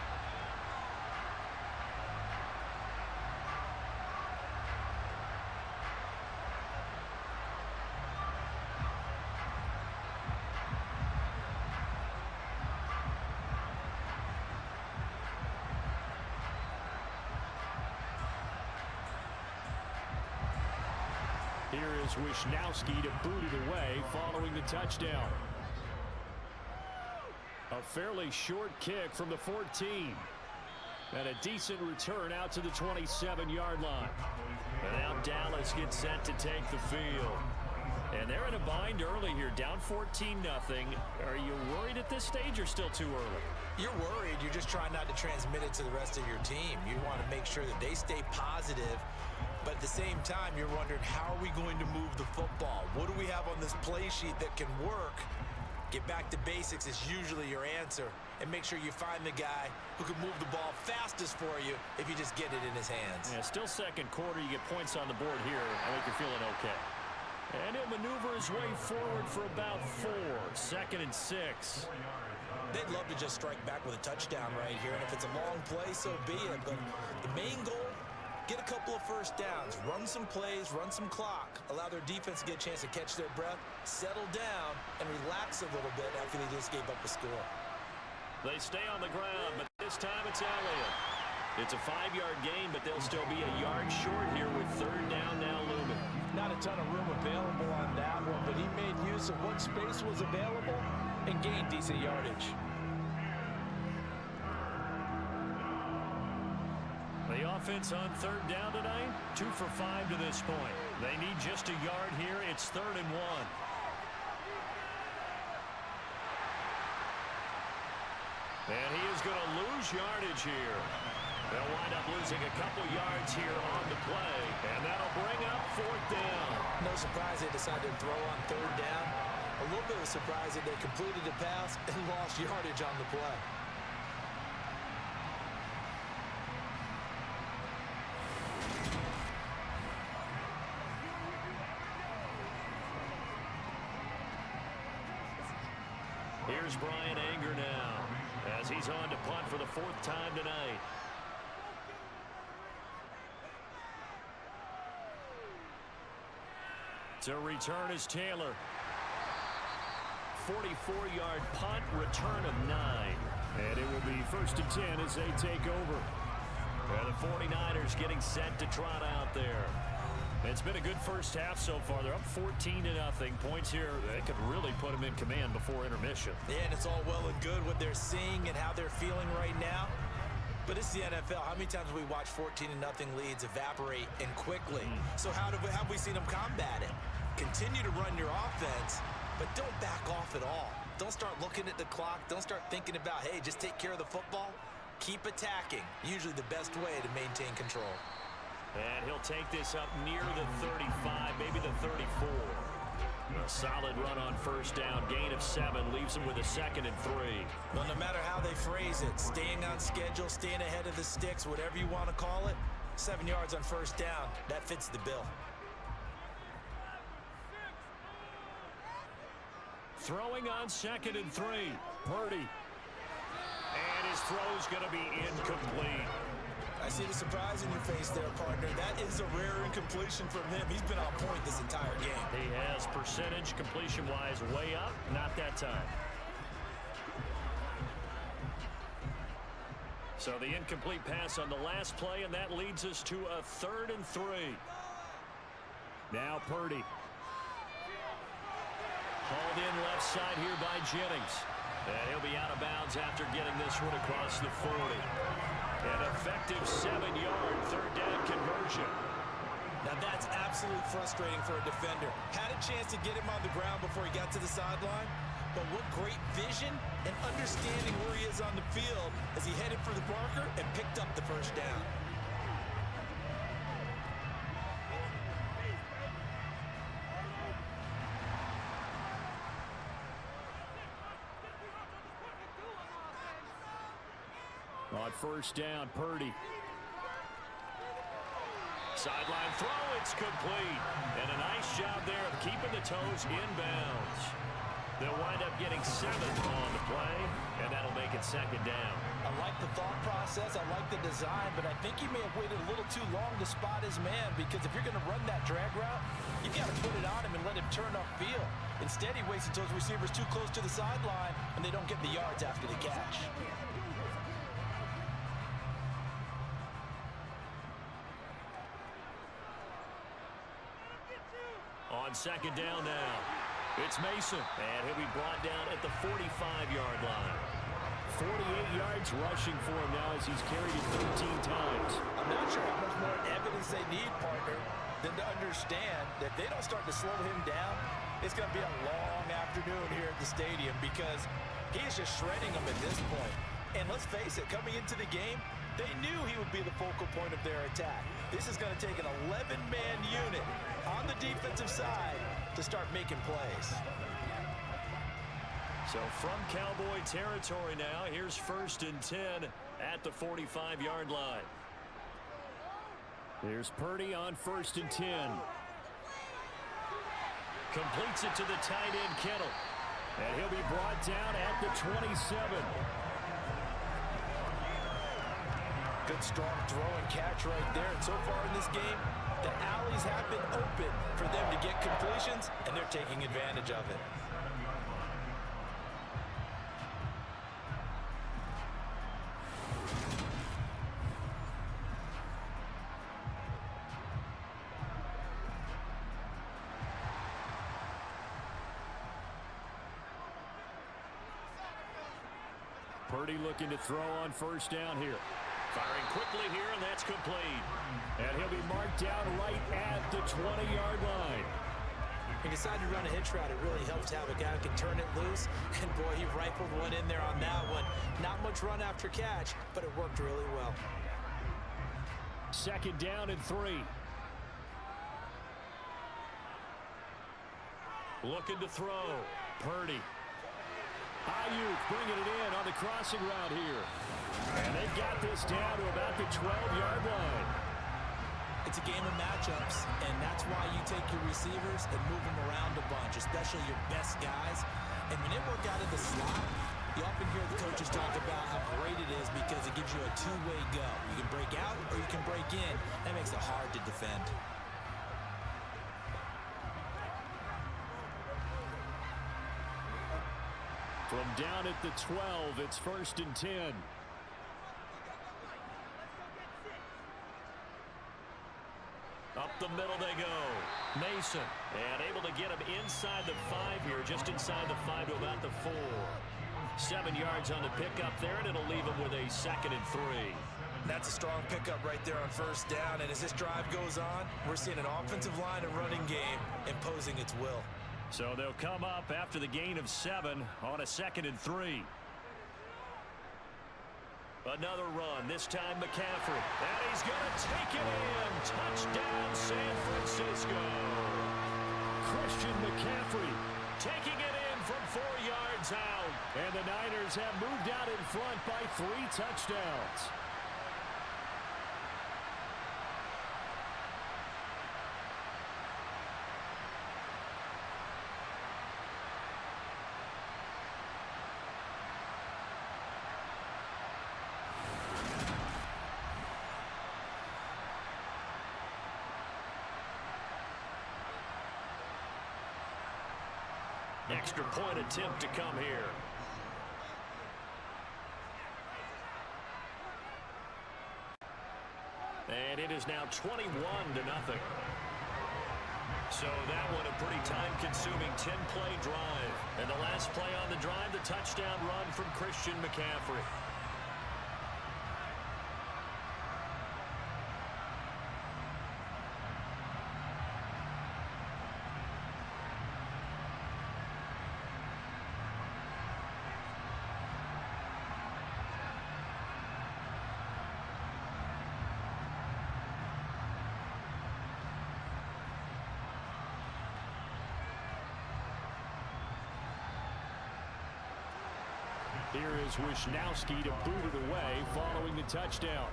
Here is Wisnowski to boot it away following the touchdown. A fairly short kick from the 14. And a decent return out to the 27-yard line. And now Dallas gets set to take the field. And they're in a bind early here, down 14-0. Are you worried at this stage or still too early? You're worried. You're just trying not to transmit it to the rest of your team. You want to make sure that they stay positive. But at the same time, you're wondering, how are we going to move the football? What do we have on this play sheet that can work? Get back to basics is usually your answer. And make sure you find the guy who can move the ball fastest for you if you just get it in his hands. Yeah, still second quarter. You get points on the board here. I think you're feeling okay. And he'll maneuver his way forward for about 4. 2nd and 6. They'd love to just strike back with a touchdown right here, and if it's a long play, so be it. But the main goal, get a couple of first downs, run some plays, run some clock, allow their defense to get a chance to catch their breath, settle down, and relax a little bit after they just gave up a score. They stay on the ground, but this time it's Elliott. It's a 5-yard gain, but they'll still be a yard short here with 3rd down now looming. Not a ton of room available on that one, but he made use of what space was available and gained decent yardage. The offense on 3rd down tonight, 2 for 5 to this point. They need just a yard here. It's 3rd and 1. And he is going to lose yardage here. They'll wind up losing a couple yards here on the play, and that'll bring up 4th down. No surprise they decided to throw on 3rd down. A little bit of a surprise that they completed the pass and lost yardage on the play. Here's Brian Anger now as he's on to punt for the 4th time tonight. To return is Taylor. 44-yard punt, return of 9. And it will be 1st and 10 as they take over. And the 49ers getting set to trot out there. It's been a good first half so far. They're up 14-0. Points here, they could really put them in command before intermission. Yeah, and it's all well and good what they're seeing and how they're feeling right now. But it's the NFL. How many times have we watched 14-0 leads evaporate and quickly? So how have we seen them combat it? Continue to run your offense, but don't back off at all. Don't start looking at the clock. Don't start thinking about, hey, just take care of the football. Keep attacking. Usually the best way to maintain control. And he'll take this up near the 35, maybe the 34. A solid run on 1st down, gain of 7, leaves him with a 2nd and 3. Well, no matter how they phrase it, staying on schedule, staying ahead of the sticks, whatever you want to call it, 7 yards on 1st down, that fits the bill. Throwing on 2nd and 3, Purdy. And his throw's going to be incomplete. I see the surprise in your face there, partner. That is a rare incompletion from him. He's been on point this entire game. He has percentage completion-wise way up, not that time. So the incomplete pass on the last play, and that leads us to a 3rd and 3. Now Purdy. Hauled in left side here by Jennings. And he'll be out of bounds after getting this one across the 40. An effective 7-yard 3rd down conversion. Now that's absolutely frustrating for a defender. Had a chance to get him on the ground before he got to the sideline, but what great vision and understanding where he is on the field as he headed for the marker and picked up the 1st down. On 1st down, Purdy. Sideline throw, it's complete. And a nice job there of keeping the toes inbounds. They'll wind up getting 7 on the play, and that'll make it 2nd down. I like the thought process, I like the design, but I think he may have waited a little too long to spot his man, because if you're going to run that drag route, you've got to put it on him and let him turn upfield. Instead, he waits until his receiver's too close to the sideline, and they don't get the yards after the catch. On 2nd down now, it's Mason, and he'll be brought down at the 45-yard line. 48 yards rushing for him now as he's carried it 13 times. I'm not sure how much more evidence they need, partner, than to understand that if they don't start to slow him down, it's going to be a long afternoon here at the stadium, because he's just shredding them at this point. And let's face it, coming into the game, they knew he would be the focal point of their attack. This is going to take an 11-man unit on the defensive side to start making plays. So from Cowboy territory now, here's 1st and 10 at the 45-yard line. Here's Purdy on 1st and 10. Completes it to the tight end, Kittle. And he'll be brought down at the 27. Good, strong throw and catch right there. And so far in this game, the alleys have been open for them to get completions, and they're taking advantage of it. Purdy looking to throw on first down here. Firing quickly here, and that's complete. And he'll be marked down right at the 20-yard line. He decided to run a hitch route. It really helps to have a guy who can turn it loose. And, boy, he rifled one in there on that one. Not much run after catch, but it worked really well. Second down and 3. Looking to throw. Purdy. Ayuk bringing it in on the crossing route here. And they got this down to about the 12-yard line. It's a game of matchups, and that's why you take your receivers and move them around a bunch, especially your best guys. And when they work out in the slot, you often hear the coaches talk about how great it is because it gives you a two-way go. You can break out or you can break in. That makes it hard to defend. From down at the 12, it's 1st and 10. Up the middle they go. Mason. And able to get him inside the 5 here, just inside the 5 to about the 4. 7 yards on the pickup there, and it'll leave him with a 2nd and 3. That's a strong pickup right there on first down. And as this drive goes on, we're seeing an offensive line and running game imposing its will. So they'll come up after the gain of 7 on a 2nd and 3. Another run, this time McCaffrey. And he's going to take it in. Touchdown, San Francisco. Christian McCaffrey taking it in from 4 yards out. And the Niners have moved out in front by 3 touchdowns. Extra point attempt to come here. And it is now 21-0. So that one a pretty time-consuming 10-play drive. And the last play on the drive, the touchdown run from Christian McCaffrey. Here is Wisnowski to boot it away following the touchdown.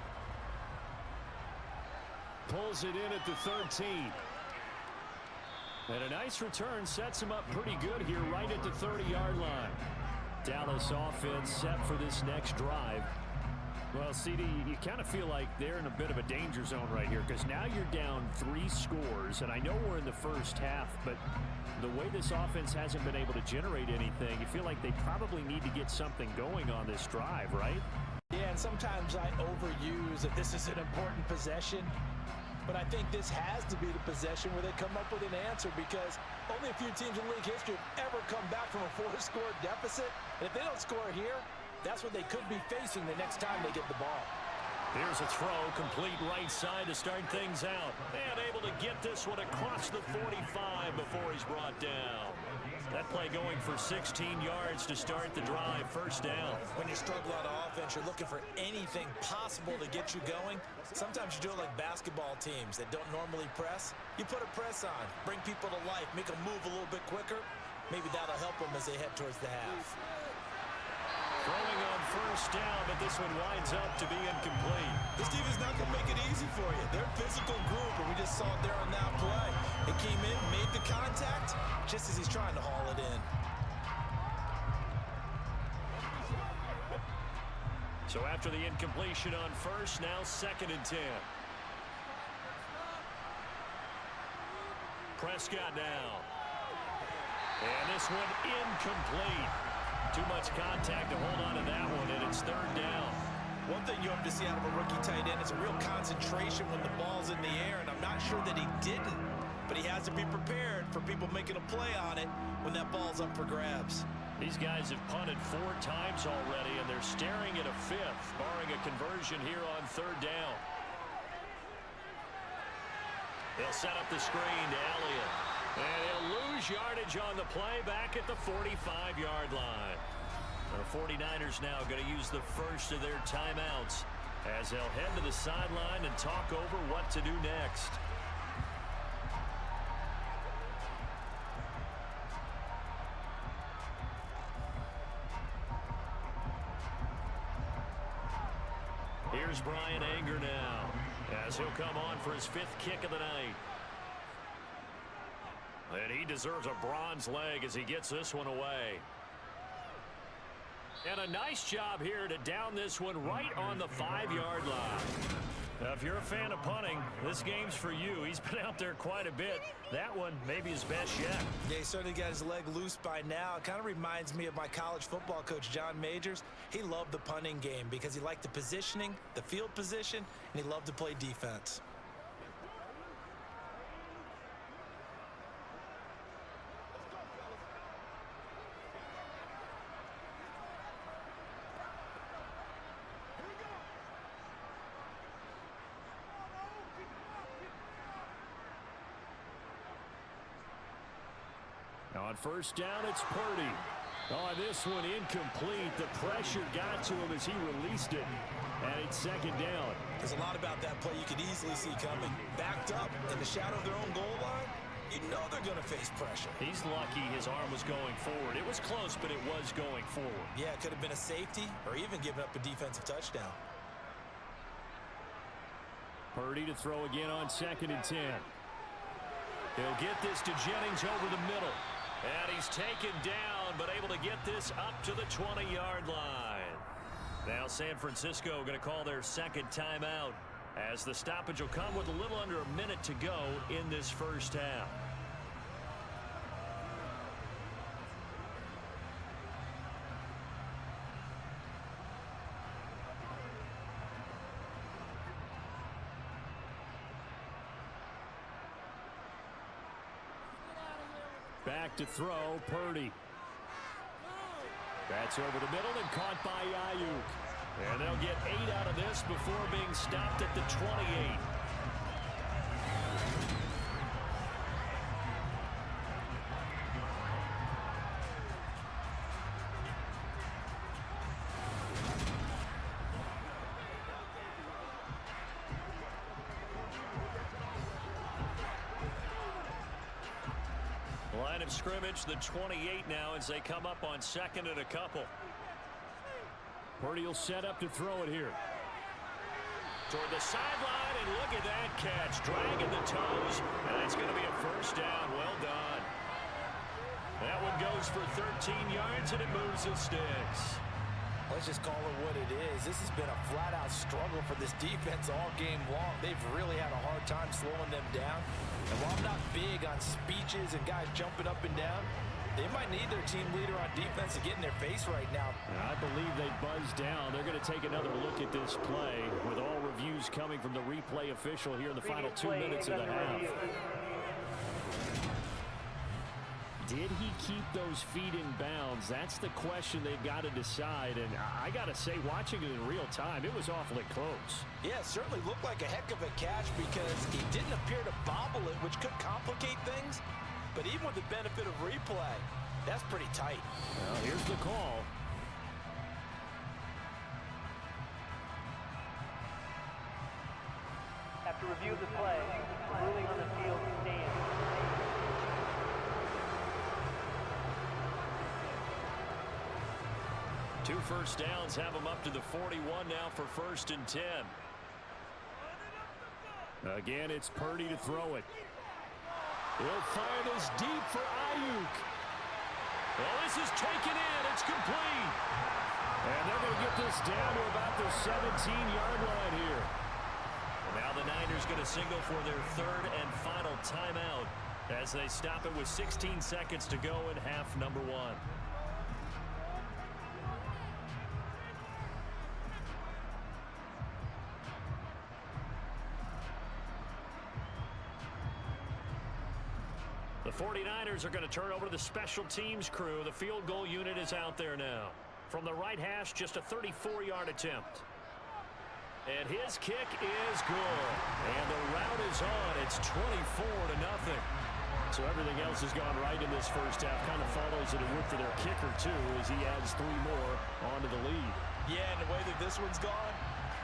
Pulls it in at the 13. And a nice return sets him up pretty good here right at the 30-yard line. Dallas offense set for this next drive. Well, CD, you kind of feel like they're in a bit of a danger zone right here because now you're down 3 scores, and I know we're in the first half, but the way this offense hasn't been able to generate anything, you feel like they probably need to get something going on this drive, right? Yeah, and sometimes I overuse that this is an important possession, but I think this has to be the possession where they come up with an answer because only a few teams in league history have ever come back from a 4-score deficit, and if they don't score here, that's what they could be facing the next time they get the ball. Here's a throw, complete right side to start things out. And able to get this one across the 45 before he's brought down. That play going for 16 yards to start the drive, first down. When you struggle on offense, you're looking for anything possible to get you going. Sometimes you do it like basketball teams that don't normally press. You put a press on, bring people to life, make them move a little bit quicker. Maybe that'll help them as they head towards the half. Throwing on first first down, but this one winds up to be incomplete. This team is not going to make it easy for you. They're a physical group, and we just saw it there on that play. It came in, made the contact, just as he's trying to haul it in. So after the incompletion on first, now 2nd and 10. Prescott now. And this one incomplete. Too much contact to hold on to that one, and it's 3rd down. One thing you hope to see out of a rookie tight end is a real concentration when the ball's in the air, and I'm not sure that he didn't, but he has to be prepared for people making a play on it when that ball's up for grabs. These guys have punted 4 times already, and they're staring at a 5th, barring a conversion here on 3rd down. They'll set up the screen to Elliott. And he'll lose yardage on the play back at the 45-yard line. The 49ers now going to use the first of their timeouts as they'll head to the sideline and talk over what to do next. Here's Brian Anger now as he'll come on for his 5th kick of the night. And he deserves a bronze leg as he gets this one away. And a nice job here to down this one right on the 5-yard line. Now, if you're a fan of punting, this game's for you. He's been out there quite a bit. That one maybe his best yet. Yeah, he certainly got his leg loose by now. It kind of reminds me of my college football coach, John Majors. He loved the punting game because he liked the positioning, the field position, and he loved to play defense. On first down, it's Purdy. On this one, incomplete. The pressure got to him as he released it. And it's 2nd down. There's a lot about that play you could easily see coming. Backed up in the shadow of their own goal line, you know they're going to face pressure. He's lucky his arm was going forward. It was close, but it was going forward. Yeah, it could have been a safety or even given up a defensive touchdown. Purdy to throw again on 2nd and 10. He'll get this to Jennings over the middle. And he's taken down, but able to get this up to the 20-yard line. Now San Francisco going to call their 2nd timeout as the stoppage will come with a little under a minute to go in this first half. Back to throw, Purdy. That's over the middle and caught by Ayuk. And they'll get 8 out of this before being stopped at the 28. Line of scrimmage, the 28 now as they come up on 2nd and a couple. Purdy will set up to throw it here. Toward the sideline, and look at that catch. Dragging the toes, and it's going to be a first down. Well done. That one goes for 13 yards, and it moves the sticks. Let's just call it what it is. This has been a flat-out struggle for this defense all game long. They've really had a hard time slowing them down. And while I'm not big on speeches and guys jumping up and down, they might need their team leader on defense to get in their face right now. I believe they buzzed down. They're going to take another look at this play with all reviews coming from the replay official here in the final 2 minutes of the half. Did he keep those feet in bounds? That's the question they've got to decide. And I got to say, watching it in real time, it was awfully close. Yeah, it certainly looked like a heck of a catch because he didn't appear to bobble it, which could complicate things. But even with the benefit of replay, that's pretty tight. Well, here's the call. After review of the play, ruling on the field stands. 2 first downs have them up to the 41 now for 1st and 10. Again, it's Purdy to throw it. He'll fire this deep for Ayuk. Well, this is taken in. It's complete. And they're going to get this down to about the 17-yard line here. Now the Niners going to signal for their 3rd and final timeout as they stop it with 16 seconds to go in half number 1. The 49ers are going to turn over to the special teams crew. The field goal unit is out there now. From the right hash, just a 34-yard attempt. And his kick is good. And the route is on. It's 24-0. So everything else has gone right in this first half. Kind of follows that it would for their kicker, too, as he adds 3 more onto the lead. Yeah, and the way that this one's gone,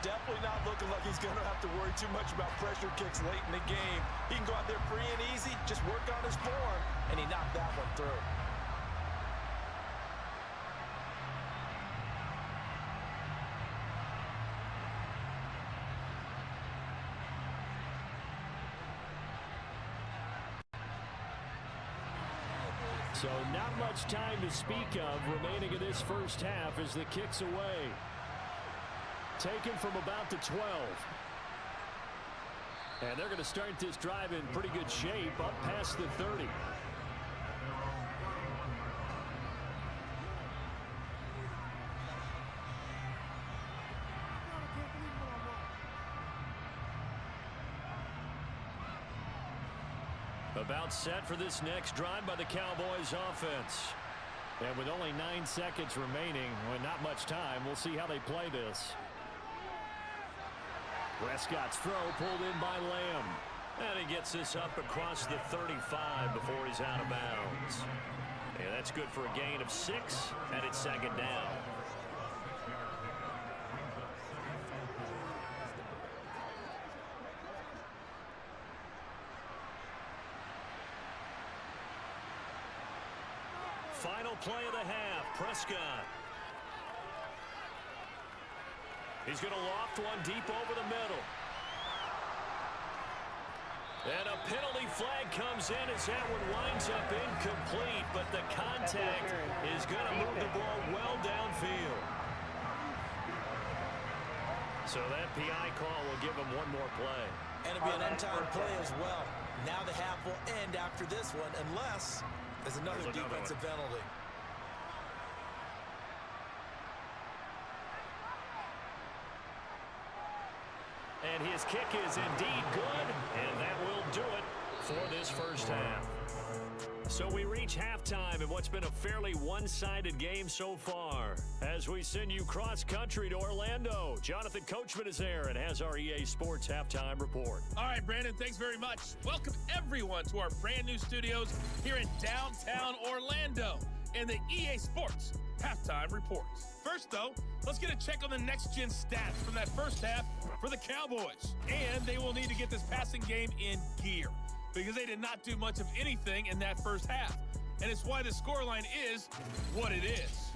definitely not looking like he's going to have to worry too much about pressure kicks late in the game. He can go out there free and easy, just work on his form, and he knocked that one through. So not much time to speak of remaining in this first half as the kick's away. Taken from about the 12. And they're going to start this drive in pretty good shape up past the 30. About set for this next drive by the Cowboys offense. And with only 9 seconds remaining, well, not much time, we'll see how they play this. Prescott's throw pulled in by Lamb. And he gets this up across the 35 before he's out of bounds. Yeah, that's good for a gain of 6, and it's 2nd down. Final play of the half, Prescott. He's going to loft one deep over the middle. And a penalty flag comes in as that one winds up incomplete, but the contact is going to move the ball well downfield. So that PI call will give him one more play. And it'll be an untimed play as well. Now the half will end after this one, unless there's another defensive penalty. And his kick is indeed good, and that will do it for this first half. So we reach halftime in what's been a fairly one-sided game so far. As we send you cross-country to Orlando, Jonathan Coachman is there and has our EA Sports Halftime Report. All right, Brandon, thanks very much. Welcome, everyone, to our brand-new studios here in downtown Orlando in the EA Sports Halftime Report. First, though, let's get a check on the next-gen stats from that first half for the Cowboys. And they will need to get this passing game in gear, because they did not do much of anything in that first half. And it's why the scoreline is what it is.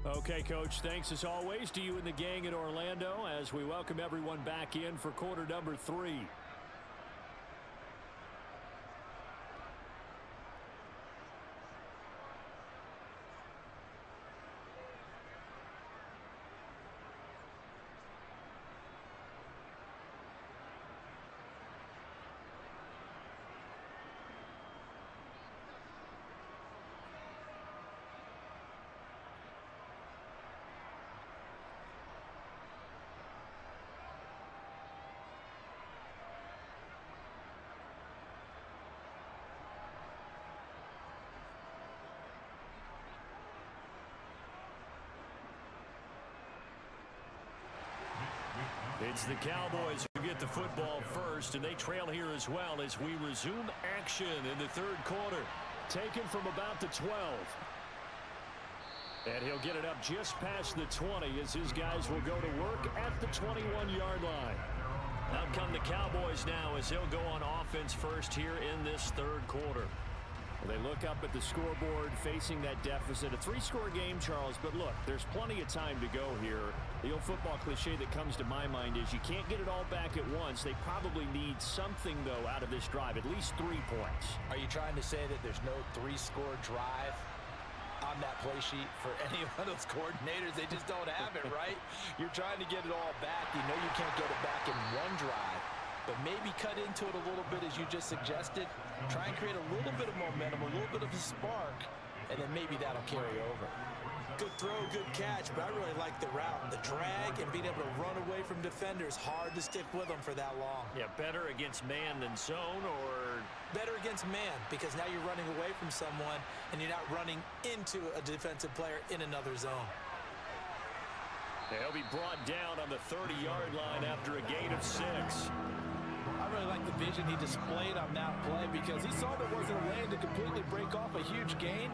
Okay, Coach, thanks as always to you and the gang in Orlando as we welcome everyone back in for quarter number 3. It's the Cowboys who get the football first, and they trail here as well as we resume action in the third quarter. Taken from about the 12. And he'll get it up just past the 20 as his guys will go to work at the 21-yard line. Out come the Cowboys now as they'll go on offense first here in this third quarter. Well, they look up at the scoreboard facing that deficit. A 3-score game, Charles, but look, there's plenty of time to go here. The old football cliche that comes to my mind is you can't get it all back at once. They probably need something, though, out of this drive, at least 3 points. Are you trying to say that there's no 3-score drive on that play sheet for any one of those coordinators? They just don't have it, right? You're trying to get it all back. You know you can't get it back in one drive, but maybe cut into it a little bit as you just suggested. Try and create a little bit of momentum, a little bit of a spark, and then maybe that'll carry over. Good throw, good catch, but I really like the route. The drag and being able to run away from defenders, hard to stick with them for that long. Yeah, better against man than zone, or better against man, because now you're running away from someone and you're not running into a defensive player in another zone. They'll be brought down on the 30-yard line after a gain of 6. I really like the vision he displayed on that play because he saw there wasn't a lane to completely break off a huge gain.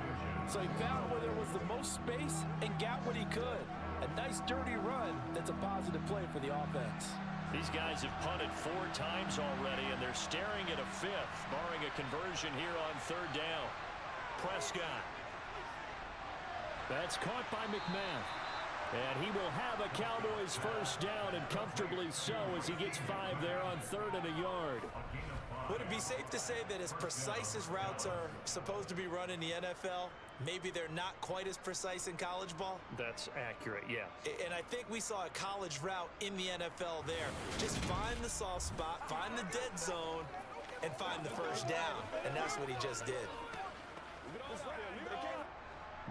So he found where there was the most space and got what he could. A nice dirty run that's a positive play for the offense. these guys have punted 4 times already, and they're staring at a 5th, barring a conversion here on 3rd down. Prescott. That's caught by McMahon. And he will have a Cowboys first down, and comfortably so, as he gets 5 there on 3rd and a yard. Would it be safe to say that as precise as routes are supposed to be run in the NFL, maybe they're not quite as precise in college ball? That's accurate, yeah. And I think we saw a college route in the NFL there. Just find the soft spot, find the dead zone, and find the first down. And that's what he just did.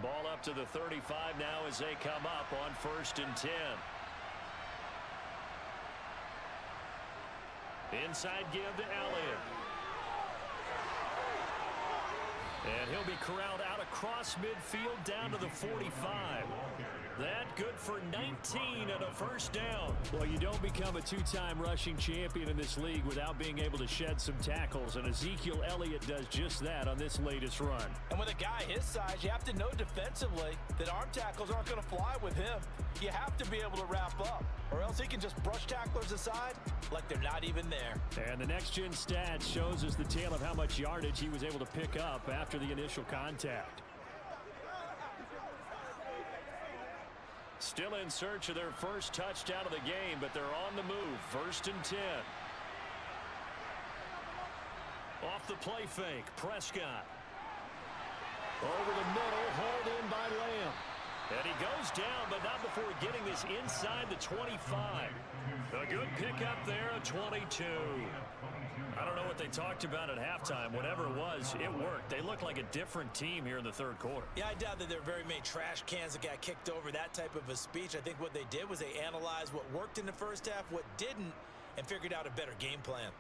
Ball up to the 35 now as they come up on 1st and 10. Inside give to Elliott. And he'll be corralled out across midfield down to the 45. That good for 19 and a first down. Well, you don't become a 2-time rushing champion in this league without being able to shed some tackles, and Ezekiel Elliott does just that on this latest run. And with a guy his size, you have to know defensively that arm tackles aren't going to fly with him. You have to be able to wrap up, or else he can just brush tacklers aside like they're not even there. And the next-gen stats shows us the tale of how much yardage he was able to pick up after the initial contact. Still in search of their first touchdown of the game, but they're on the move. 1st and 10. Off the play fake, Prescott. Over the middle, hauled in by Lamb. And he goes down, but not before getting this inside the 25. A good pickup there, a 22. I don't know what they talked about at halftime. Whatever it was, it worked. They look like a different team here in the 3rd quarter. Yeah, I doubt that there are very many trash cans that got kicked over, that type of a speech. I think what they did was they analyzed what worked in the first half, what didn't, and figured out a better game plan.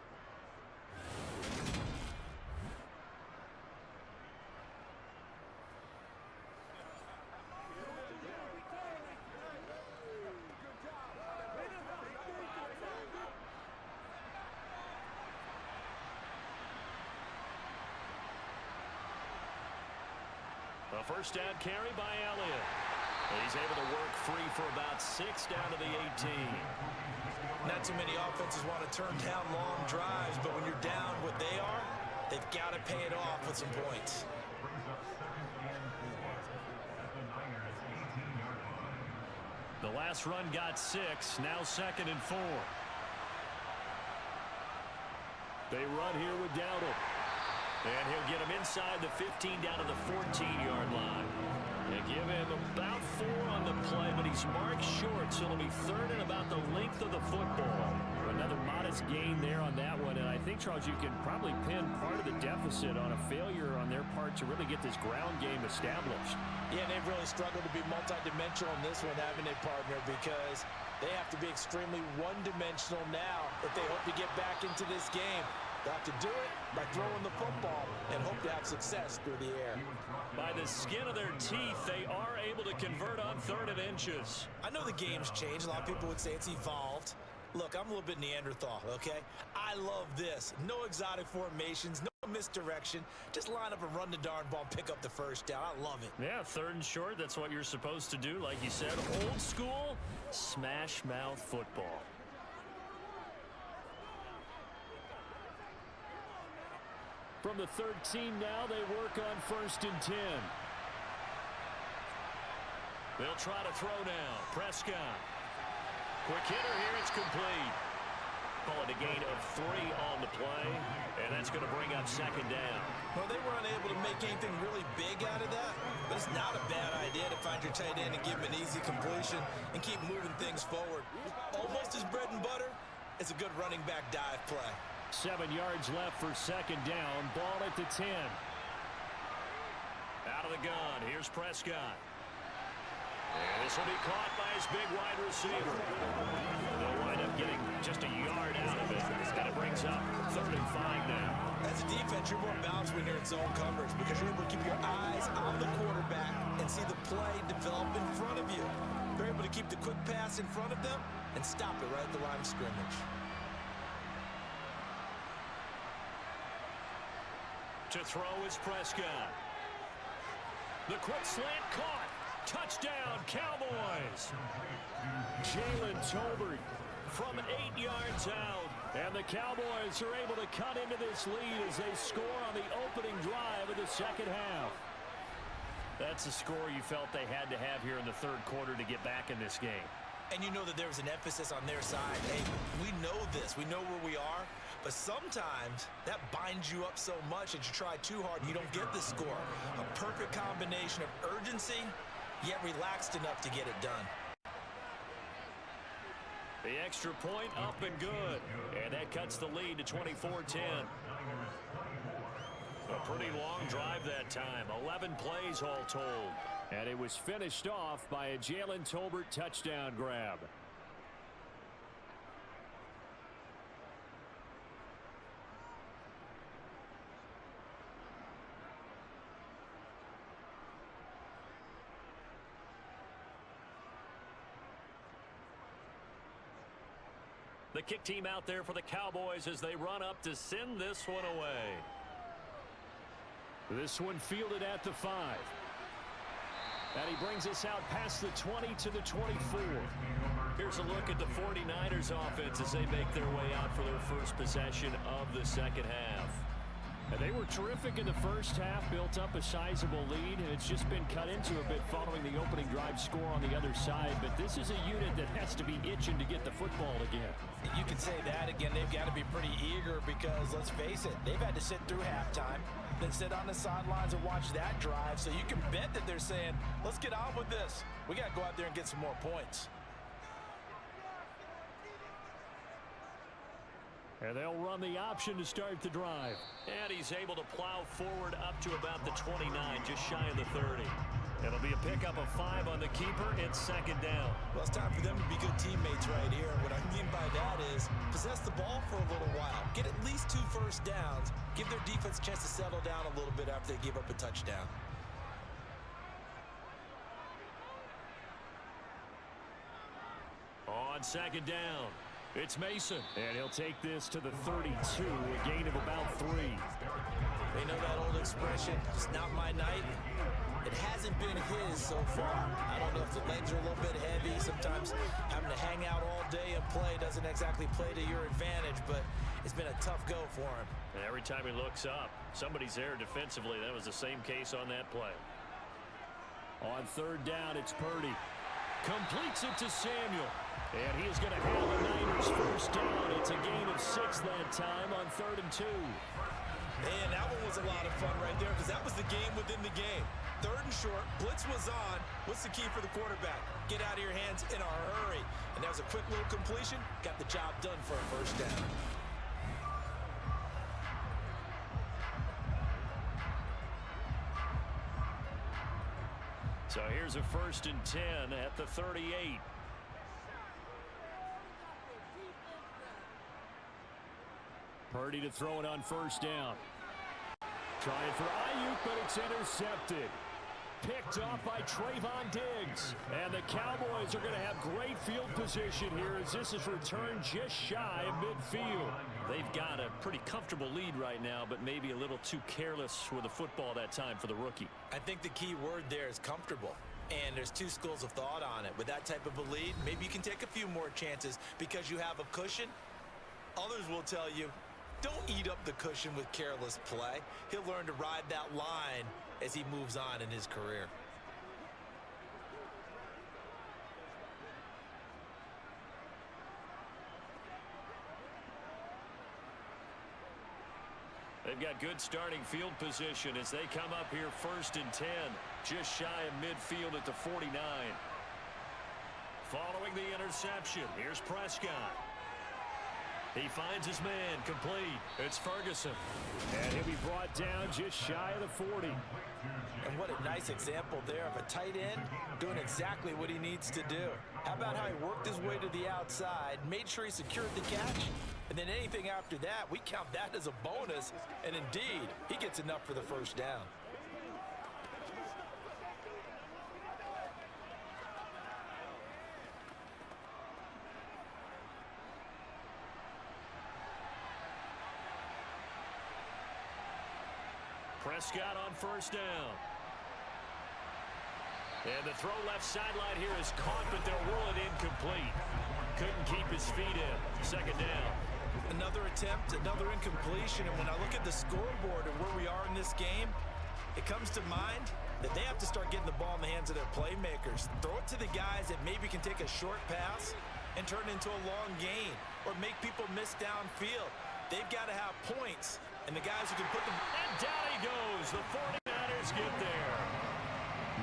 A first down carry by Elliott. He's able to work free for about 6 down to the 18. Not too many offenses want to turn down long drives, but when you're down what they are, they've got to pay it off with some points. The last run got 6, now 2nd and 4. They run here with Dowdle. And he'll get him inside the 15 down to the 14-yard line. They give him about 4 on the play, but he's marked short, so it'll be 3rd and about the length of the football. Another modest gain there on that one, and I think, Charles, you can probably pin part of the deficit on a failure on their part to really get this ground game established. Yeah, they've really struggled to be multidimensional in this one, haven't they, partner, because they have to be extremely one-dimensional now if they hope to get back into this game. They'll have to do it by throwing the football and hope to have success through the air. By the skin of their teeth, they are able to convert on 3rd and inches. I know the game's changed. A lot of people would say it's evolved. Look, I'm a little bit Neanderthal, okay? I love this. No exotic formations, no misdirection. Just line up and run the darn ball and pick up the first down. I love it. Yeah, 3rd and short, that's what you're supposed to do. Like you said, old school, smash mouth football. From the 13 now, they work on 1st and 10. They'll try to throw now. Prescott. Quick hitter here. It's complete. Call it a gain of 3 on the play, and that's going to bring up 2nd down. Well, they were unable to make anything really big out of that, but it's not a bad idea to find your tight end and give him an easy completion and keep moving things forward. Almost his bread and butter. It's a good running back dive play. 7 yards left for 2nd down. Ball at the 10. Out of the gun. Here's Prescott. And this will be caught by his big wide receiver. They'll wind up getting just a yard out of it. And it brings up 3rd and 5 now. As a defense, you're more balanced when you're in zone coverage because you're able to keep your eyes on the quarterback and see the play develop in front of you. They're able to keep the quick pass in front of them and stop it right at the line of scrimmage. To throw is Prescott. The quick slant caught. Touchdown, Cowboys. Jalen Tolbert from 8 yards out. And the Cowboys are able to cut into this lead as they score on the opening drive of the 2nd half. That's a score you felt they had to have here in the 3rd quarter to get back in this game. And you know that there was an emphasis on their side. Hey, we know this. We know where we are. But sometimes that binds you up so much that you try too hard and you don't get the score. A perfect combination of urgency, yet relaxed enough to get it done. The extra point up and good. And that cuts the lead to 24-10. A pretty long drive that time. 11 plays all told. And it was finished off by a Jalen Tolbert touchdown grab. The kick team out there for the Cowboys as they run up to send this one away. This one fielded at the 5. And he brings us out past the 20 to the 24. Here's a look at the 49ers offense as they make their way out for their first possession of the 2nd half. And they were terrific in the first half, built up a sizable lead, and it's just been cut into a bit following the opening drive score on the other side. But this is a unit that has to be itching to get the football again. You can say that again. They've got to be pretty eager because, let's face it, they've had to sit through halftime, then sit on the sidelines and watch that drive. So you can bet that they're saying, let's get on with this. We got to go out there and get some more points. And they'll run the option to start the drive. And he's able to plow forward up to about the 29, just shy of the 30. It'll be a pickup of 5 on the keeper. It's 2nd down. Well, it's time for them to be good teammates right here. What I mean by that is possess the ball for a little while. Get at least 2 first downs. Give their defense a chance to settle down a little bit after they give up a touchdown. On 2nd down, it's Mason. And he'll take this to the 32, a gain of about 3. They know that old expression, it's not my night. It hasn't been his so far. I don't know if the legs are a little bit heavy. Sometimes having to hang out all day and play doesn't exactly play to your advantage, but it's been a tough go for him. And every time he looks up, somebody's there defensively. That was the same case on that play. On 3rd down, it's Purdy. Completes it to Samuel. And he is going to have the Niners first down. It's a gain of 6 that time on 3rd and 2. And that one was a lot of fun right there because that was the game within the game. 3rd and short, blitz was on. What's the key for the quarterback? Get out of your hands in a hurry. And that was a quick little completion. Got the job done for a first down. So here's a 1st and 10 at the 38. Purdy to throw it on 1st down. Trying for Ayuk, but it's intercepted. Picked off by Trayvon Diggs. And the Cowboys are going to have great field position here as this is returned just shy of midfield. They've got a pretty comfortable lead right now, but maybe a little too careless with the football that time for the rookie. I think the key word there is comfortable. And there's 2 schools of thought on it. With that type of a lead, maybe you can take a few more chances because you have a cushion. Others will tell you, don't eat up the cushion with careless play. He'll learn to ride that line as he moves on in his career. They've got good starting field position as they come up here 1st and 10, just shy of midfield at the 49. Following the interception, here's Prescott. He finds his man, complete. It's Ferguson. And he'll be brought down just shy of the 40. And what a nice example there of a tight end doing exactly what he needs to do. How about how he worked his way to the outside, made sure he secured the catch, and then anything after that, we count that as a bonus. And indeed, he gets enough for the first down. Prescott on 1st down. And the throw left sideline here is caught, but they'll rule it incomplete. Couldn't keep his feet in. 2nd down. Another attempt, another incompletion, and when I look at the scoreboard and where we are in this game, it comes to mind that they have to start getting the ball in the hands of their playmakers. Throw it to the guys that maybe can take a short pass and turn it into a long gain or make people miss downfield. They've got to have points, and the guys who can put them... And down he goes. The 49ers get there.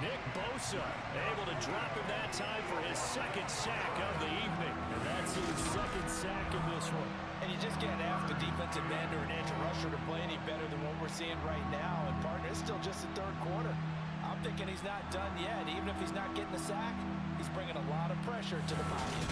Nick Bosa able to drop him that time for his 2nd sack of the evening. And that's his 2nd sack in this one. And you just can't ask a defensive end or an edge rusher to play any better than what we're seeing right now. And partner, it's still just the 3rd quarter. I'm thinking he's not done yet. Even if he's not getting a sack, he's bringing a lot of pressure to the pocket.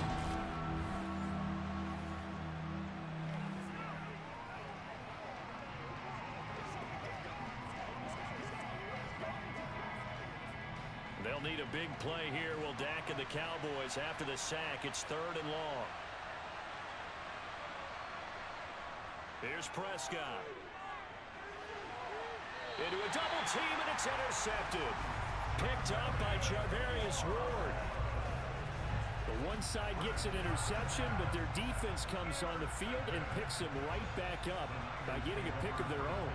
They'll need a big play here. Will Dak and the Cowboys after the sack. It's 3rd and long. Here's Prescott. Into a double team, and it's intercepted. Picked up by Charvarius Ward. The one side gets an interception, but their defense comes on the field and picks him right back up by getting a pick of their own.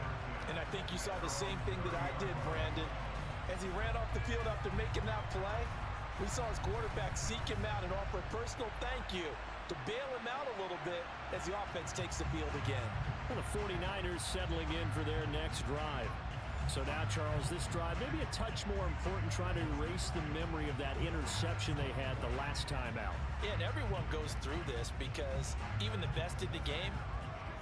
And I think you saw the same thing that I did, Brandon. As he ran off the field after making that play, we saw his quarterback seek him out and offer a personal thank you to bail him out a little bit as the offense takes the field again. Well, the 49ers settling in for their next drive. So now, Charles, this drive maybe a touch more important, trying to erase the memory of that interception they had the last time out. Yeah, and everyone goes through this because even the best in the game,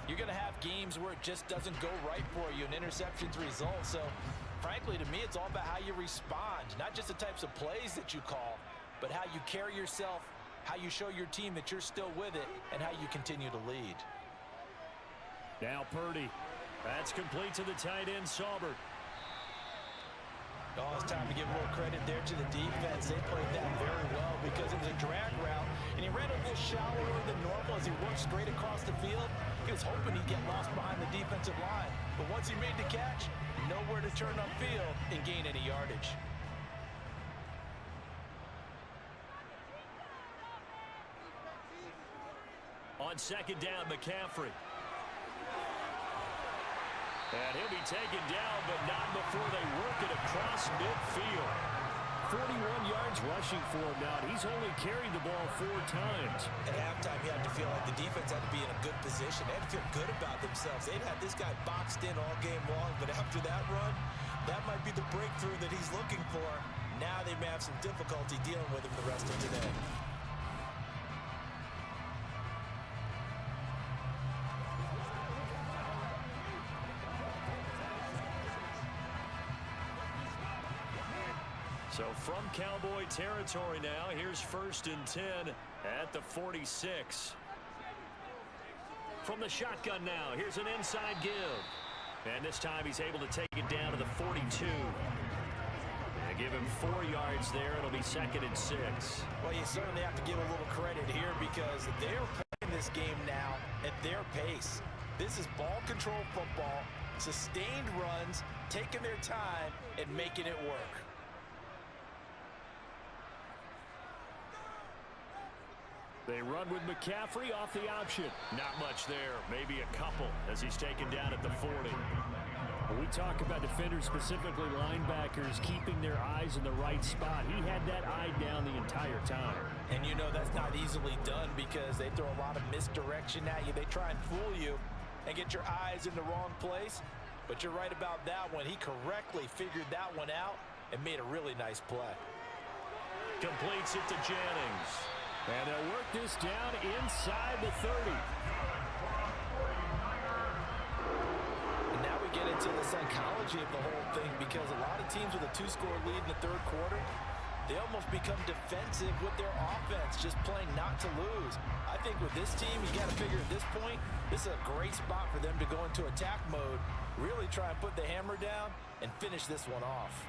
you're going to have games where it just doesn't go right for you and interceptions result. So, frankly, to me, it's all about how you respond, not just the types of plays that you call, but how you carry yourself, how you show your team that you're still with it, and how you continue to lead. Now Purdy. That's complete to the tight end, Saubert. Oh, it's time to give a little credit there to the defense. They played that very well because it was a drag route, and he ran a little shallower than normal as he worked straight across the field. He was hoping he'd get lost behind the defensive line, but once he made the catch, nowhere to turn upfield and gain any yardage. On 2nd down, McCaffrey. And he'll be taken down, but not before they work it across midfield. 41 yards rushing for him now. He's only carried the ball 4 times. At halftime, he had to feel like the defense had to be in a good position. They had to feel good about themselves. They'd had this guy boxed in all game long, but after that run, that might be the breakthrough that he's looking for. Now they may have some difficulty dealing with him the rest of today. So from Cowboy territory now, here's 1st and 10 at the 46. From the shotgun now, here's an inside give. And this time he's able to take it down to the 42. And give him 4 yards there. It'll be 2nd and 6. Well, you certainly have to give a little credit here because they're playing this game now at their pace. This is ball control football, sustained runs, taking their time and making it work. They run with McCaffrey off the option. Not much there. Maybe a couple as he's taken down at the 40. When we talk about defenders, specifically linebackers, keeping their eyes in the right spot, he had that eye down the entire time. And you know that's not easily done because they throw a lot of misdirection at you. They try and fool you and get your eyes in the wrong place. But you're right about that one. He correctly figured that one out and made a really nice play. Completes it to Jennings. And they'll work this down inside the 30. And now we get into the psychology of the whole thing because a lot of teams with a 2-score lead in the third quarter, they almost become defensive with their offense, just playing not to lose. I think with this team, you got to figure at this point, this is a great spot for them to go into attack mode, really try and put the hammer down and finish this one off.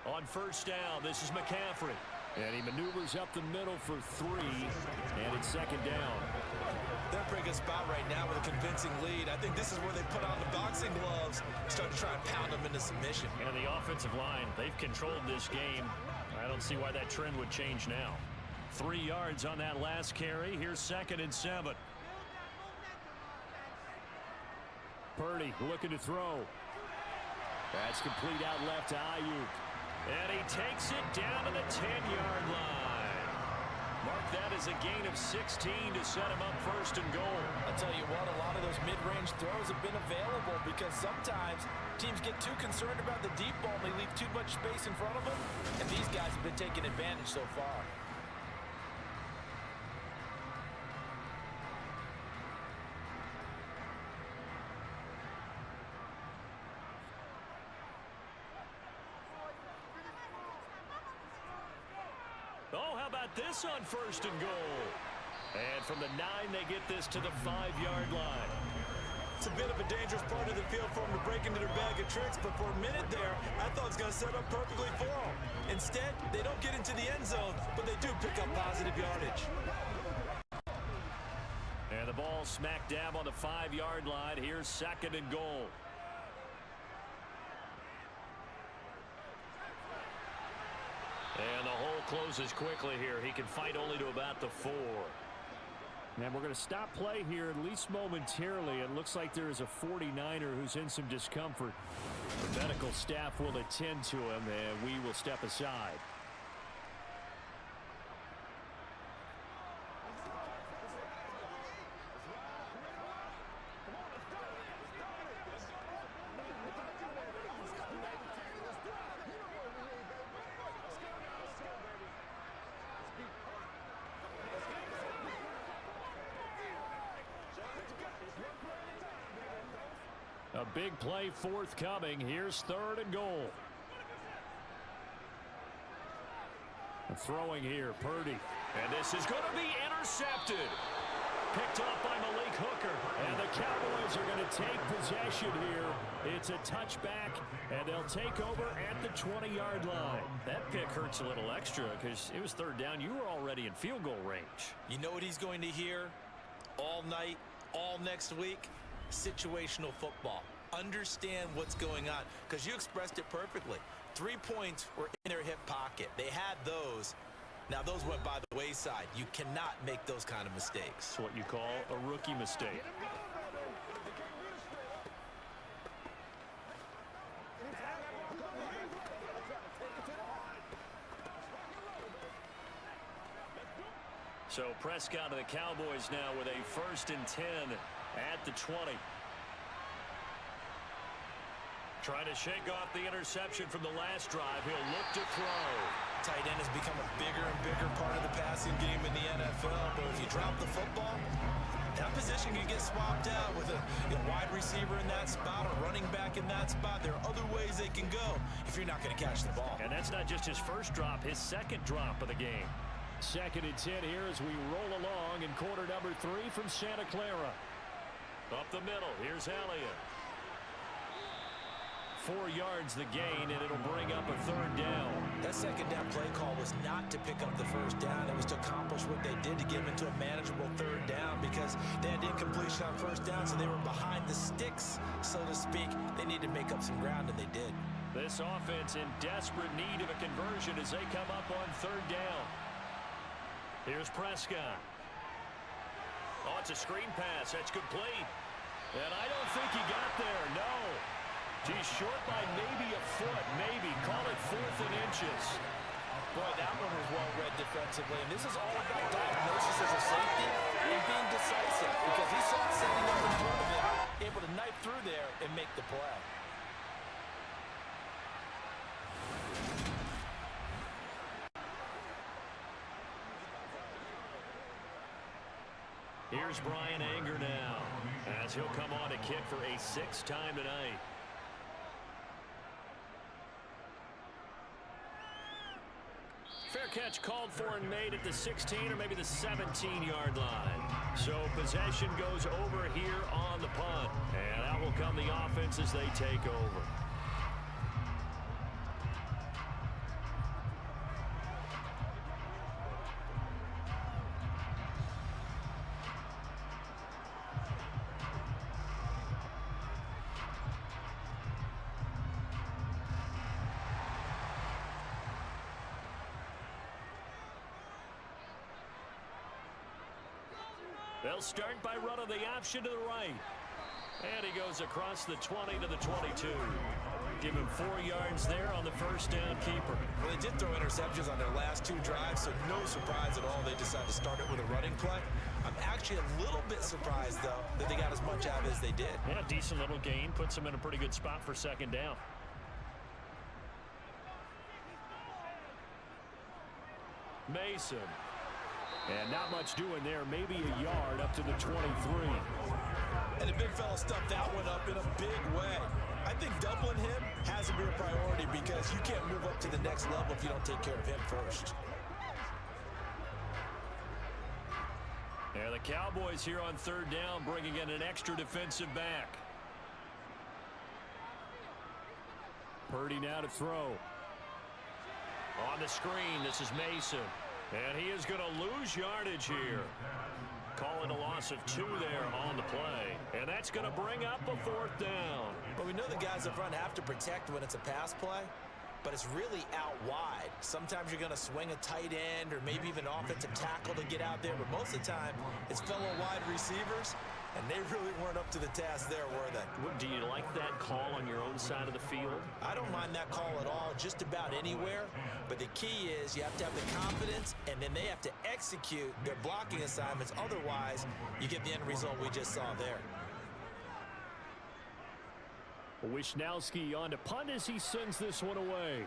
On first down, this is McCaffrey. And he maneuvers up the middle for 3, and it's second down. They're in a pretty good spot right now with a convincing lead. I think this is where they put on the boxing gloves, start to try and pound them into submission. And the offensive line, they've controlled this game. I don't see why that trend would change now. 3 yards on that last carry. Here's 2nd and 7. Purdy looking to throw. That's complete out left to Ayuk. And he takes it down to the 10-yard line. Mark that as a gain of 16 to set him up 1st and goal. I'll tell you what, a lot of those mid-range throws have been available because sometimes teams get too concerned about the deep ball and they leave too much space in front of them. And these guys have been taking advantage so far. Oh, how about this on 1st and goal? And from the 9, they get this to the 5-yard line. It's a bit of a dangerous part of the field for them to break into their bag of tricks, but for a minute there, I thought it was going to set up perfectly for them. Instead, they don't get into the end zone, but they do pick up positive yardage. And the ball smack dab on the 5-yard line. Here's 2nd and goal. And the hole closes quickly here. He can fight only to about the 4. And we're going to stop play here, at least momentarily. It looks like there is a 49er who's in some discomfort. The medical staff will attend to him, and we will step aside. A big play forthcoming. Here's 3rd and goal. And throwing here, Purdy. And this is going to be intercepted. Picked up by Malik Hooker. And the Cowboys are going to take possession here. It's a touchback, and they'll take over at the 20-yard line. That pick hurts a little extra because it was 3rd down. You were already in field goal range. You know what he's going to hear all night, all next week? Situational football. Understand what's going on because you expressed it perfectly. 3 points were in their hip pocket. They had those. Now those went by the wayside. You cannot make those kind of mistakes. It's what you call a rookie mistake. So Prescott of the Cowboys now with a 1st and 10 at the 20. Trying to shake off the interception from the last drive. He'll look to throw. Tight end has become a bigger and bigger part of the passing game in the NFL. But if you drop the football, that position can get swapped out with a wide receiver in that spot, a running back in that spot. There are other ways they can go if you're not going to catch the ball. And that's not just his 1st drop, his 2nd drop of the game. 2nd and 10 here as we roll along in quarter number 3 from Santa Clara. Up the middle, here's Elliott. 4 yards the gain, and it'll bring up a 3rd down. That second down play call was not to pick up the first down. It was to accomplish what they did to get them into a manageable 3rd down because they had incompletion on first down, so they were behind the sticks, so to speak. They needed to make up some ground, and they did. This offense in desperate need of a conversion as they come up on 3rd down. Here's Prescott. Oh, it's a screen pass. That's complete. And I don't think he got there, no. He's short by maybe a foot, maybe. Call it 4th and inches. Boy, that one was well read defensively. And this is all about diagnosis as a safety and being decisive because he saw it setting up in front of him, able to knife through there and make the play. Here's Brian Anger now as he'll come on to kick for a 6th time tonight. Fair catch called for and made at the 16 or maybe the 17-yard line. So possession goes over here on the punt. And out will come the offense as they take over. They'll start by running the option to the right. And he goes across the 20 to the 22. Give him 4 yards there on the first down keeper. Well, they did throw interceptions on their last 2 drives, so no surprise at all they decided to start it with a running play. I'm actually a little bit surprised, though, that they got as much out of it as they did. Yeah, decent little gain. Puts them in a pretty good spot for second down. Mason. And not much doing there. Maybe a yard up to the 23. And the big fella stuffed that one up in a big way. I think doubling him has to be a priority because you can't move up to the next level if you don't take care of him first. And the Cowboys here on 3rd down bringing in an extra defensive back. Purdy now to throw. On the screen, this is Mason. And he is going to lose yardage here. Calling a loss of 2 there on the play. And that's going to bring up a 4th down. But we know the guys up front have to protect when it's a pass play, but it's really out wide. Sometimes you're going to swing a tight end or maybe even offensive tackle to get out there, but most of the time it's fellow wide receivers, and they really weren't up to the task there, were they? Do you like that call on your own side of the field? I don't mind that call at all, just about anywhere. But the key is you have to have the confidence, and then they have to execute their blocking assignments. Otherwise, you get the end result we just saw there. Wisnowski on to punt as he sends this one away.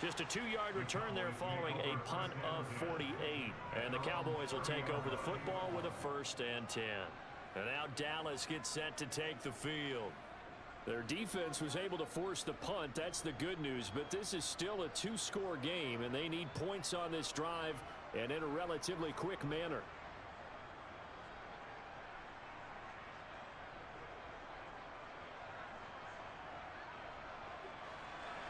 Just a 2-yard return there following a punt of 48. And the Cowboys will take over the football with a 1st and 10. And now Dallas gets set to take the field. Their defense was able to force the punt. That's the good news. But this is still a 2-score game, and they need points on this drive and in a relatively quick manner.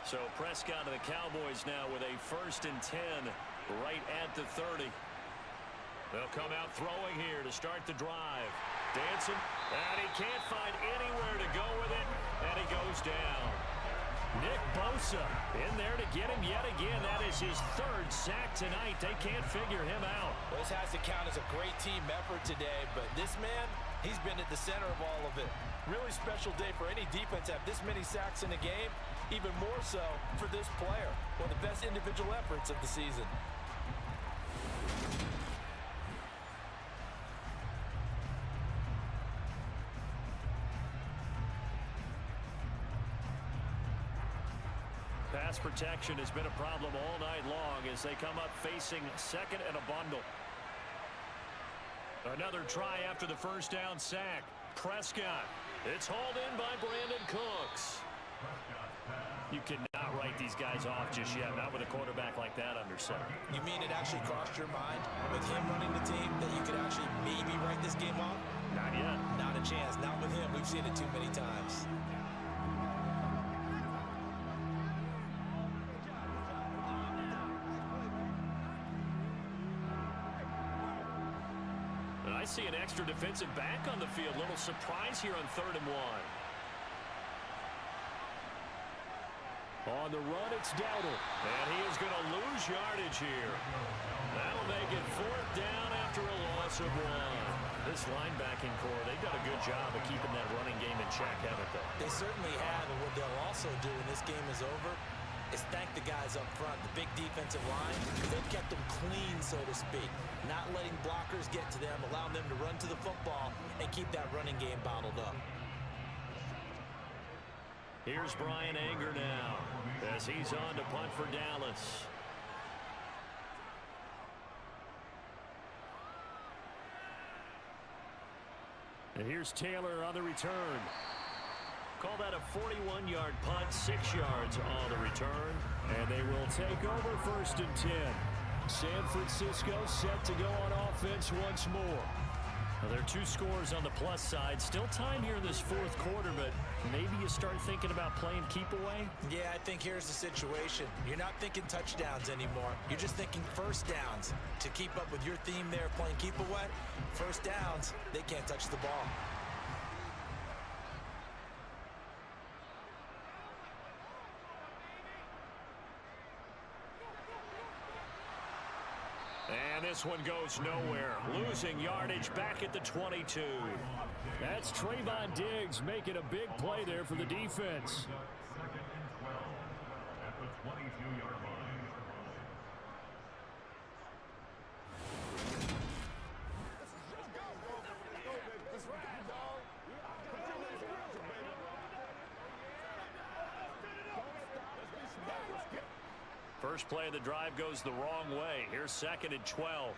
So Prescott and the Cowboys now with a 1st and 10 right at the 30. They'll come out throwing here to start the drive. Dancing, and he can't find anywhere to go with it, and he goes down. Nick Bosa in there to get him yet again. That is his 3rd sack tonight. They can't figure him out. Well, this has to count as a great team effort today, but this man, he's been at the center of all of it. Really special day for any defense to have this many sacks in a game. Even more so for this player. One of the best individual efforts of the season. Pass protection has been a problem all night long as they come up facing 2nd and a bundle. Another try after the 1st down sack. Prescott. It's hauled in by Brandon Cooks. You cannot write these guys off just yet, not with a quarterback like that under center. You mean it actually crossed your mind with him running the team that you could actually maybe write this game off? Not yet. Not chance. Not with him. We've seen it too many times. And I see an extra defensive back on the field. Little surprise here on 3rd and 1. On the run, it's Dowdle. And he is going to lose yardage here. That'll make it 4th down after a loss of 1. This linebacking core, they've done a good job of keeping that running game in check, haven't they? They certainly have, and what they'll also do when this game is over is thank the guys up front, the big defensive line, because they've kept them clean, so to speak. Not letting blockers get to them, allowing them to run to the football and keep that running game bottled up. Here's Brian Anger now as he's on to punt for Dallas. And here's Taylor on the return. Call that a 41-yard punt, 6 yards on the return. And they will take over 1st and 10. San Francisco set to go on offense once more. Well, there are 2 scores on the plus side. Still time here in this 4th quarter, but maybe you start thinking about playing keep away? Yeah, I think here's the situation. You're not thinking touchdowns anymore. You're just thinking first downs. To keep up with your theme there, playing keep away, first downs, they can't touch the ball. And this one goes nowhere. Losing yardage back at the 22. That's Trayvon Diggs making a big play there for the defense. First play of the drive goes the wrong way. Here's 2nd and 12.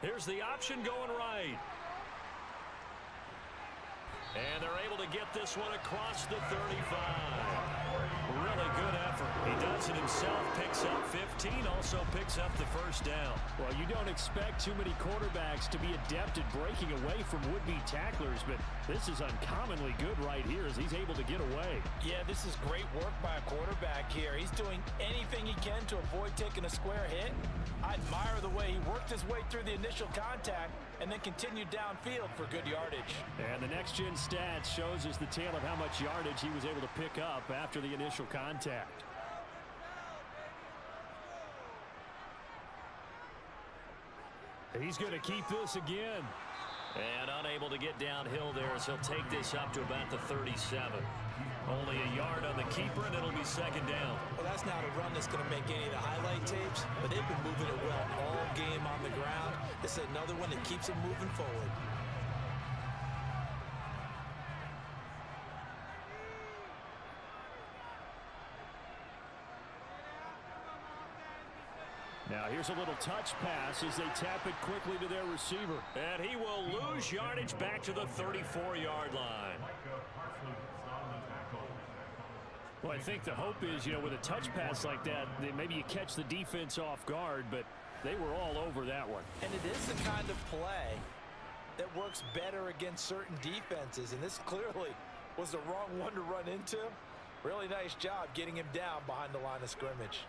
Here's the option going right. And they're able to get this one across the 35. Really good effort. He does it himself, picks up 15, also picks up the first down. Well, you don't expect too many quarterbacks to be adept at breaking away from would-be tacklers, but this is uncommonly good right here as he's able to get away. Yeah, this is great work by a quarterback here. He's doing anything he can to avoid taking a square hit. I admire the way he worked his way through the initial contact and then continued downfield for good yardage. And the next-gen stats shows us the tale of how much yardage he was able to pick up after the initial contact. He's going to keep this again. And unable to get downhill there, so he'll take this up to about the 37. Only a yard on the keeper, and it'll be 2nd down. Well, that's not a run that's going to make any of the highlight tapes, but they've been moving it well all game on the ground. This is another one that keeps them moving forward. Now here's a little touch pass as they tap it quickly to their receiver. And he will lose yardage back to the 34-yard line. Well, I think the hope is, with a touch pass like that, maybe you catch the defense off guard, but they were all over that one. And it is the kind of play that works better against certain defenses, and this clearly was the wrong one to run into. Really nice job getting him down behind the line of scrimmage.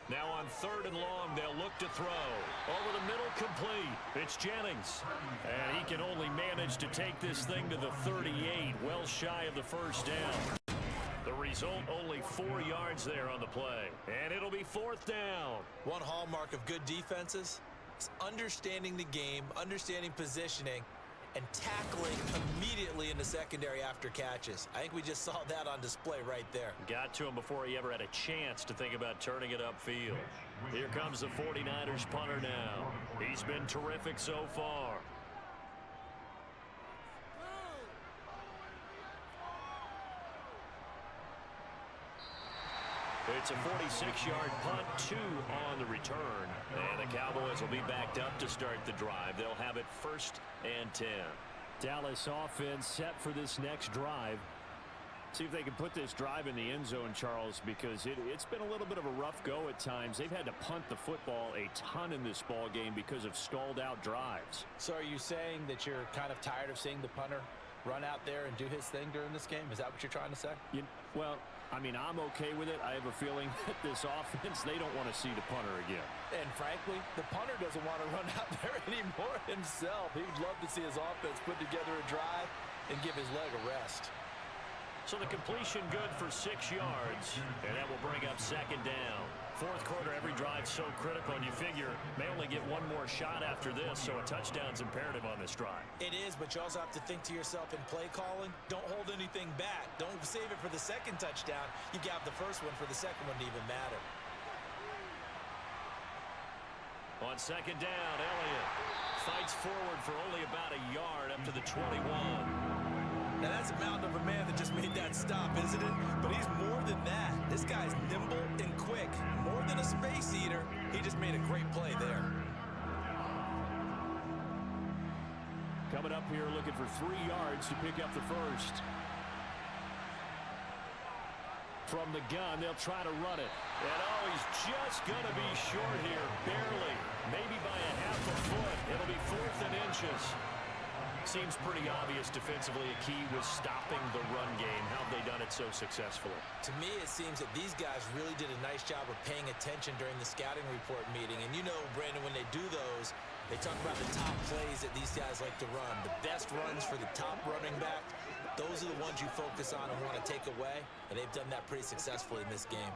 Now on 3rd and long, they'll look to throw. Over the middle, complete. It's Jennings. And he can only manage to take this thing to the 38, well shy of the first down. The result, only 4 yards there on the play. And it'll be 4th down. One hallmark of good defenses is understanding the game, understanding positioning, and tackling immediately in the secondary after catches. I think we just saw that on display right there. Got to him before he ever had a chance to think about turning it upfield. Here comes the 49ers punter now. He's been terrific so far. It's a 46-yard punt, 2 on the return. And the Cowboys will be backed up to start the drive. They'll have it 1st and 10. Dallas offense set for this next drive. See if they can put this drive in the end zone, Charles, because it's been a little bit of a rough go at times. They've had to punt the football a ton in this ball game because of stalled-out drives. So are you saying that you're kind of tired of seeing the punter run out there and do his thing during this game? Is that what you're trying to say? Well, I mean, I'm okay with it. I have a feeling that this offense, they don't want to see the punter again. And frankly, the punter doesn't want to run out there anymore himself. He would love to see his offense put together a drive and give his leg a rest. So the completion good for 6 yards, and that will bring up second down. Fourth quarter, every drive so critical, and you figure may only get one more shot after this, so a touchdown's imperative on this drive. It is, but you also have to think to yourself in play calling, don't hold anything back. Don't save it for the second touchdown. You got the first one for the second one to even matter. On second down, Elliott fights forward for only about a yard up to the 21. Now, that's a mountain of a man that just made that stop, isn't it? But he's more than that. This guy's nimble and quick. More than a space eater. He just made a great play there. Coming up here looking for 3 yards to pick up the first. From the gun, they'll try to run it. And oh, he's just going to be short here. Barely. Maybe by a half a foot. It'll be 4th and inches. Seems pretty obvious defensively a key was stopping the run game. How have they done it so successfully? To me, it seems that these guys really did a nice job of paying attention during the scouting report meeting. And you know, Brandon, when they do those, they talk about the top plays that these guys like to run. The best runs for the top running back. Those are the ones you focus on and want to take away. And they've done that pretty successfully in this game.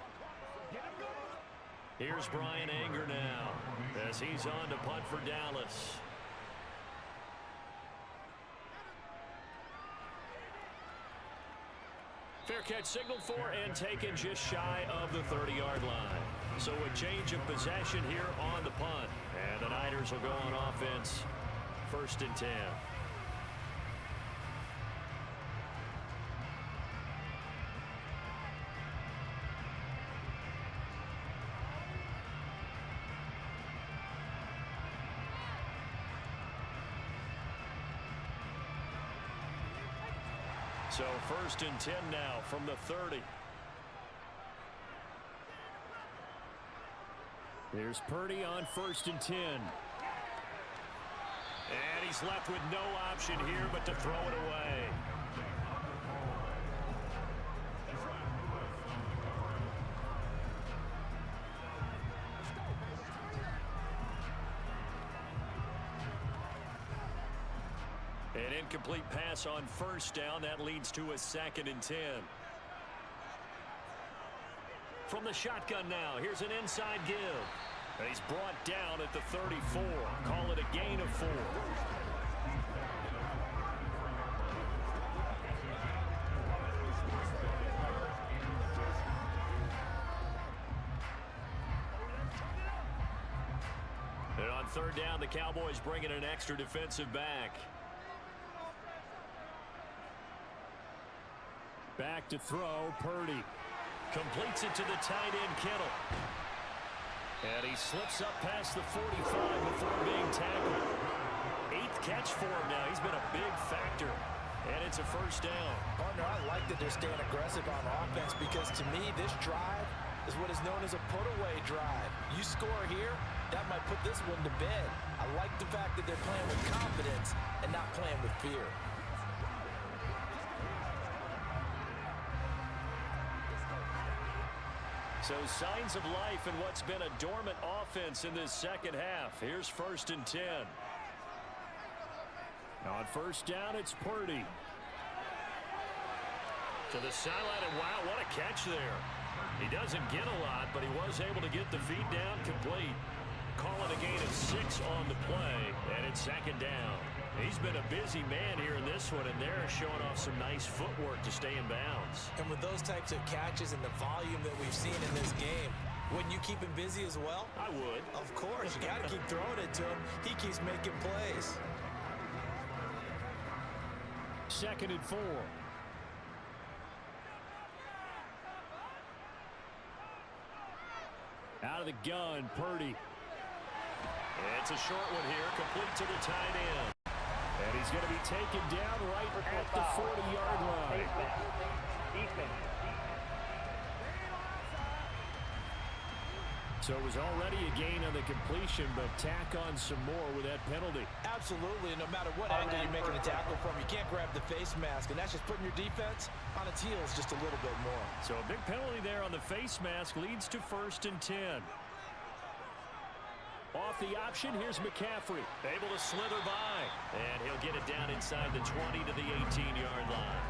Here's Brian Anger now as he's on to punt for Dallas. Fair catch signaled for and taken just shy of the 30-yard line. So a change of possession here on the punt. And the Niners will go on offense. 1st and 10. So 1st and 10 now from the 30. There's Purdy on 1st and 10. And he's left with no option here but to throw it away. An incomplete pass on 1st down. That leads to a 2nd and 10. From the shotgun now, here's an inside give. And he's brought down at the 34. Call it a gain of 4. And on 3rd down, the Cowboys bring in an extra defensive back. Back to throw, Purdy. Completes it to the tight end, Kittle. And he slips up past the 45 before being tackled. 8th catch for him now. He's been a big factor. And it's a 1st down. Partner, I like that they're staying aggressive on offense because to me, this drive is what is known as a put-away drive. You score here, that might put this one to bed. I like the fact that they're playing with confidence and not playing with fear. So signs of life in what's been a dormant offense in this second half. Here's 1st and 10. On 1st down, it's Purdy. To the sideline, and wow, what a catch there. He doesn't get a lot, but he was able to get the feed down complete. Call it a gain of 6 on the play, and it's 2nd down. He's been a busy man here in this one, and they're showing off some nice footwork to stay in bounds. And with those types of catches and the volume that we've seen in this game, wouldn't you keep him busy as well? I would. Of course. You got to keep throwing it to him. He keeps making plays. 2nd and 4. Out of the gun, Purdy. It's a short one here, complete to the tight end. And he's going to be taken down right at the 40-yard line. defense. So it was already a gain on the completion, but tack on some more with that penalty. Absolutely, and no matter what angle you're making a tackle from, you can't grab the face mask, and that's just putting your defense on its heels just a little bit more. So a big penalty there on the face mask leads to 1st and 10. Off the option, here's McCaffrey. Able to slither by, and he'll get it down inside the 20 to the 18-yard line.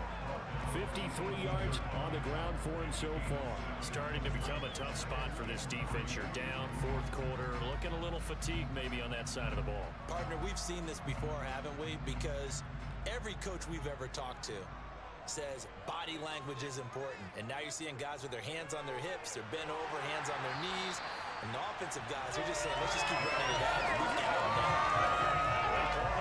53 yards on the ground for him so far. Starting to become a tough spot for this defense. You're down 4th quarter, looking a little fatigued maybe on that side of the ball. Partner, we've seen this before, haven't we? Because every coach we've ever talked to says body language is important. And now you're seeing guys with their hands on their hips, they're bent over, hands on their knees. And the offensive guys are just saying, let's just keep running it out. We've got it now.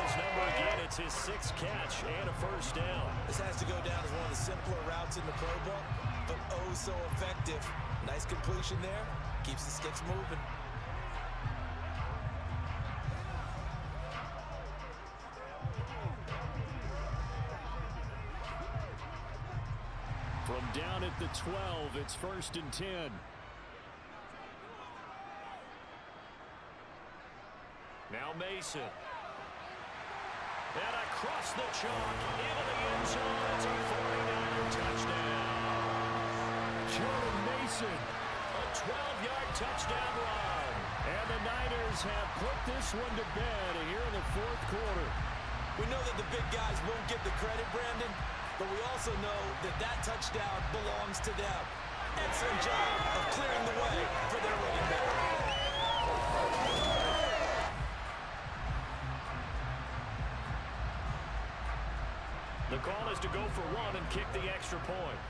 His number again, it's his 6th catch and a 1st down. This has to go down as one of the simpler routes in the pro book, but oh so effective. Nice completion there. Keeps the sticks moving. From down at the 12, it's 1st and 10. Now Mason. And across the chalk into the end zone. It's a 49er touchdown. Jordan Mason, a 12-yard touchdown run. And the Niners have put this one to bed here in the 4th quarter. We know that the big guys won't get the credit, Brandon, but we also know that that touchdown belongs to them. Excellent job of clearing the way for their running back. The call is to go for 1 and kick the extra point.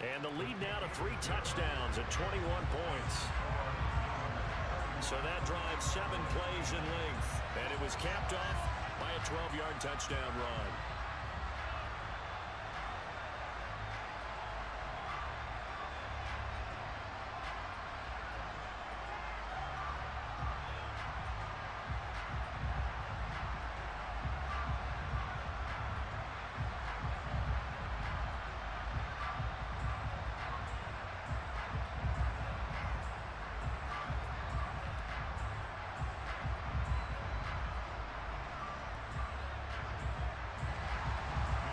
And the lead now to 3 touchdowns at 21 points. So that drives 7 plays in length. And it was capped off by a 12-yard touchdown run.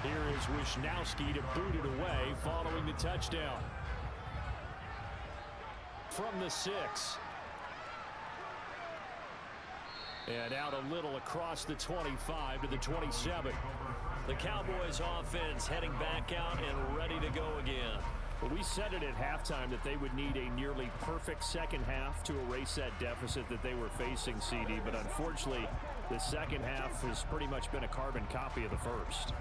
Here is Wisnowski to boot it away following the touchdown. From the 6. And out a little across the 25 to the 27. The Cowboys offense heading back out and ready to go again. Well, we said it at halftime that they would need a nearly perfect second half to erase that deficit that they were facing, CD. But unfortunately, the second half has pretty much been a carbon copy of the first.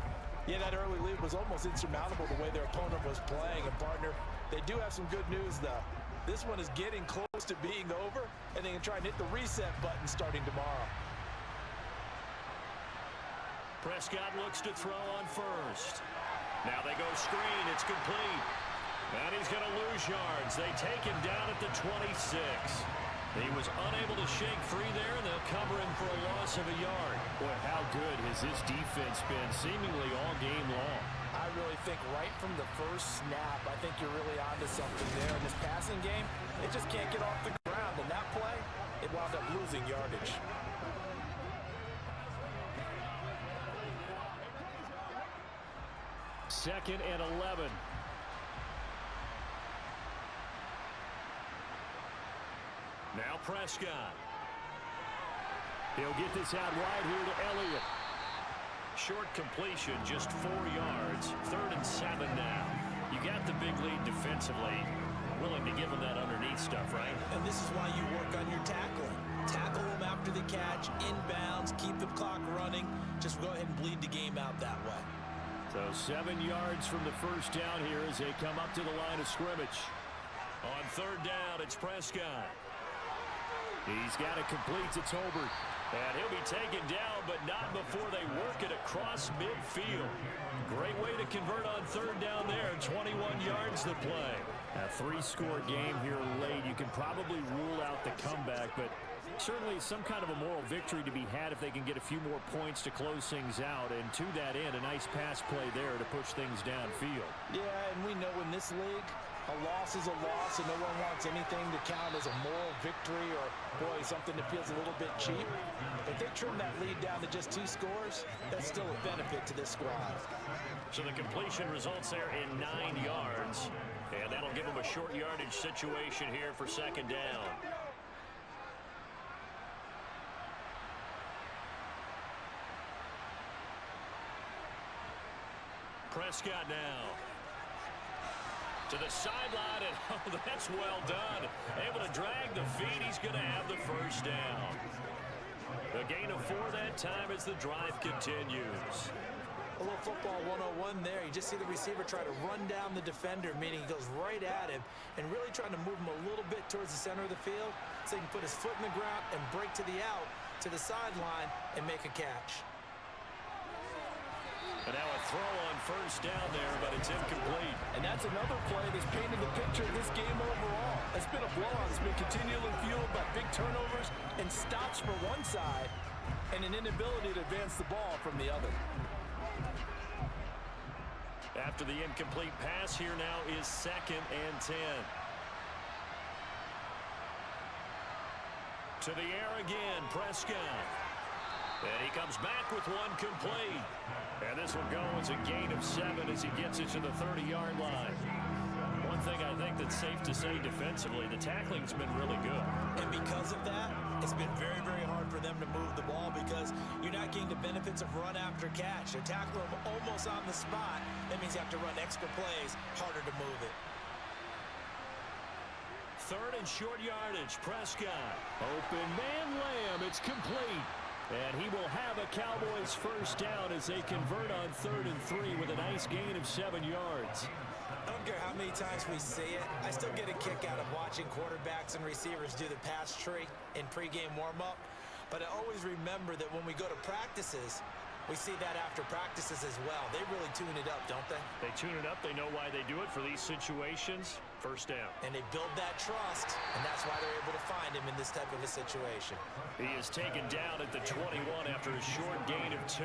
Yeah, that early lead was almost insurmountable the way their opponent was playing. And, partner, they do have some good news, though. This one is getting close to being over, and they can try and hit the reset button starting tomorrow. Prescott looks to throw on first. Now they go screen. It's complete. And he's going to lose yards. They take him down at the 26. He was unable to shake free there, and they'll cover him for a loss of a yard. Boy, how good has this defense been seemingly all game long? I really think right from the first snap, I think you're really onto something there. In this passing game, it just can't get off the ground. And that play, it wound up losing yardage. Second and 11. Now Prescott. He'll get this out wide here to Elliott. Short completion, just 4 yards. 3rd and 7 now. You got the big lead defensively. Willing to give them that underneath stuff, right? And this is why you work on your tackling. Tackle them after the catch, inbounds, keep the clock running. Just go ahead and bleed the game out that way. So 7 yards from the first down here as they come up to the line of scrimmage. On 3rd down, it's Prescott. He's got it complete to Tolbert. And he'll be taken down, but not before they work it across midfield. Great way to convert on 3rd down there. 21 yards to play. A 3-score game here late. You can probably rule out the comeback, but Certainly some kind of a moral victory to be had if they can get a few more points to close things out. And to that end, a nice pass play there to push things downfield. Yeah, and we know in this league, a loss is a loss, and no one wants anything to count as a moral victory or, boy, something that feels a little bit cheap. If they trim that lead down to just 2 scores, that's still a benefit to this squad. So the completion results there in 9 yards, and that'll give them a short yardage situation here for second down. Prescott now to the sideline, and oh, that's well done. Able to drag the feet. He's going to have the first down. The gain of 4 that time as the drive continues. A little football 101 there. You just see the receiver try to run down the defender, meaning he goes right at him and really trying to move him a little bit towards the center of the field so he can put his foot in the ground and break to the out, to the sideline, and make a catch. And now a throw on first down there, but it's incomplete. And that's another play that's painted the picture of this game overall. It's been a blowout. It's been continually fueled by big turnovers and stops for one side and an inability to advance the ball from the other. After the incomplete pass, here now is 2nd and 10. To the air again, Prescott. And he comes back with one complete. And this will go as a gain of 7 as he gets it to the 30-yard line. One thing I think that's safe to say defensively, the tackling's been really good. And because of that, it's been very, very hard for them to move the ball because you're not getting the benefits of run after catch. They're tackling them almost on the spot. That means you have to run extra plays, harder to move it. 3rd and short yardage, Prescott. Open man Lamb, it's complete. And he will have a Cowboys first down as they convert on 3rd and 3 with a nice gain of 7 yards. I don't care how many times we see it. I still get a kick out of watching quarterbacks and receivers do the pass tree in pregame warm-up. But I always remember that when we go to practices, we see that after practices as well. They really tune it up, don't they? They tune it up. They know why they do it for these situations. First down. And they build that trust, and that's why they're able to find him in this type of a situation. He is taken down at the 21 after a short gain of 2.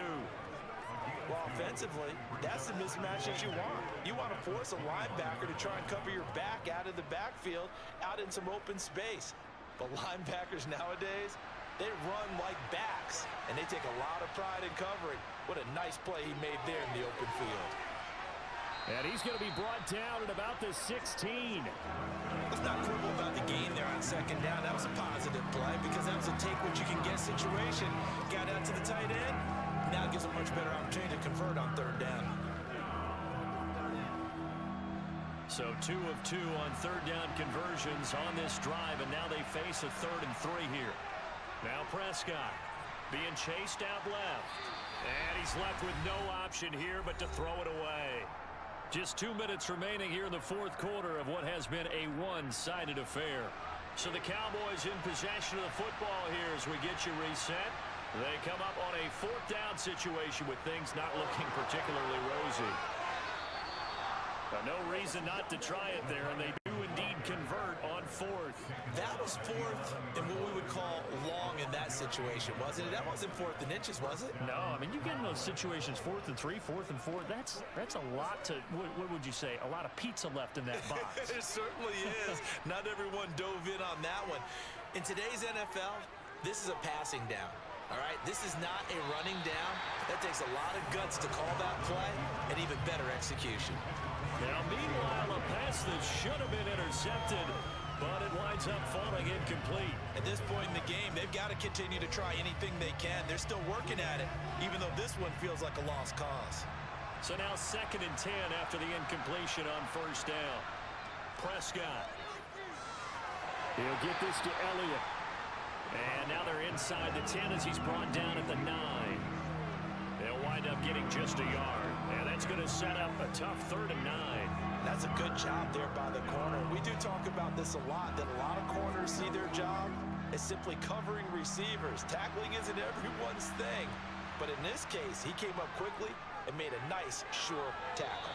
Well, offensively, that's the mismatch that you want. You want to force a linebacker to try and cover your back out of the backfield, out in some open space. But linebackers nowadays, they run like backs, and they take a lot of pride in covering. What a nice play he made there in the open field. And he's going to be brought down at about the 16. Let's not quibble about the gain there on 2nd down. That was a positive play because that was a take-what-you-can-get situation. Got out to the tight end. Now it gives a much better opportunity to convert on 3rd down. So 2 of 2 on 3rd down conversions on this drive, and now they face a 3rd and 3 here. Now Prescott being chased out left. And he's left with no option here but to throw it away. Just 2 minutes remaining here in the 4th quarter of what has been a one-sided affair. So the Cowboys in possession of the football here as we get you reset. They come up on a 4th down situation with things not looking particularly rosy. But no reason not to try it there, and they do indeed convert on 4th. That was 4th in what we would call long in that situation, wasn't it? That wasn't 4th and inches, was it? No, I mean, you get in those situations, 4th and 3, 4th and 4. That's a lot to, what would you say, a lot of pizza left in that box. It certainly is. Not everyone dove in on that one. In today's NFL, this is a passing down. All right, this is not a running down. That takes a lot of guts to call that play and even better execution. Now, meanwhile, a pass that should have been intercepted, but it winds up falling incomplete. At this point in the game, they've got to continue to try anything they can. They're still working at it, even though this one feels like a lost cause. So now 2nd and 10 after the incompletion on 1st down. Prescott. He'll get this to Elliott. And now they're inside the 10 as he's brought down at the 9. They'll wind up getting just a yard. And that's going to set up a tough 3rd and 9. That's a good job there by the corner. We do talk about this a lot, that a lot of corners see their job as simply covering receivers. Tackling isn't everyone's thing. But in this case, he came up quickly and made a nice, sure tackle.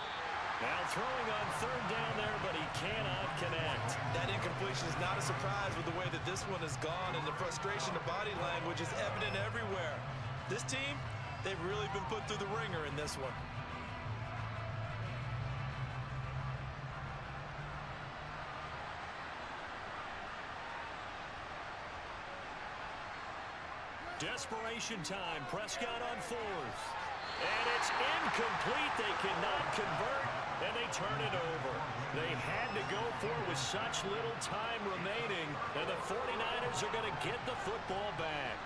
Now throwing on third down there, but he cannot connect. That incompletion is not a surprise with the way that this one has gone, and the frustration of body language is evident everywhere. This team, they've really been put through the ringer in this one. Desperation time. Prescott on fourth. And it's incomplete. They cannot convert, and they turn it over. They had to go for it with such little time remaining, and the 49ers are going to get the football back.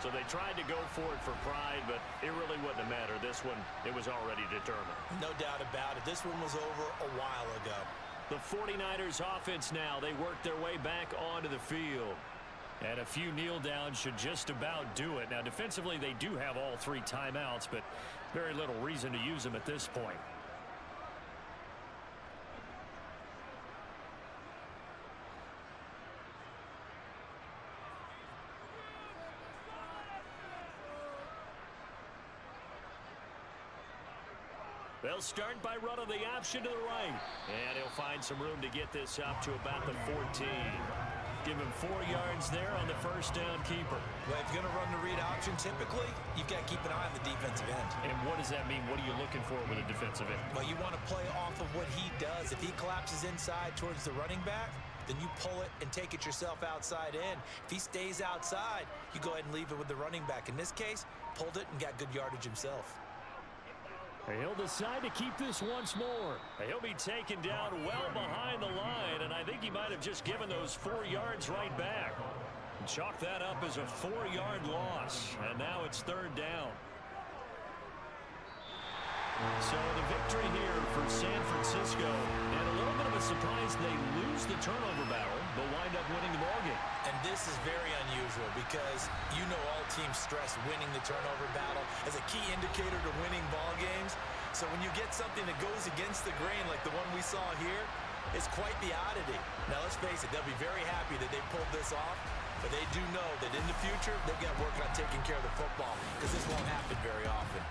So they tried to go for it for pride, but it really wouldn't have mattered. This one, it was already determined. No doubt about it. This one was over a while ago. The 49ers offense now, they work their way back onto the field. And a few kneel downs should just about do it. Now, defensively, they do have all three timeouts, but very little reason to use them at this point. They'll start by running the option to the right. And he'll find some room to get this up to about the 14. Give him 4 yards there on the first down keeper. Well, if you're going to run the read option, typically, you've got to keep an eye on the defensive end. And what does that mean? What are you looking for with a defensive end? Well, you want to play off of what he does. If he collapses inside towards the running back, then you pull it and take it yourself outside in. If he stays outside, you go ahead and leave it with the running back. In this case, pulled it and got good yardage himself. He'll decide to keep this once more. He'll be taken down well behind the line, and I think he might have just given those 4 yards right back. Chalk that up as a 4-yard loss, and now it's third down. So the victory here for San Francisco, and a little bit of a surprise they lose the turnover battle, but wind up winning the ballgame. And this is very unusual because you know all teams stress winning the turnover battle as a key indicator to winning ball games. So when you get something that goes against the grain like the one we saw here, it's quite the oddity. Now let's face it, they'll be very happy that they pulled this off, but they do know that in the future they've got to work on taking care of the football because this won't happen very often.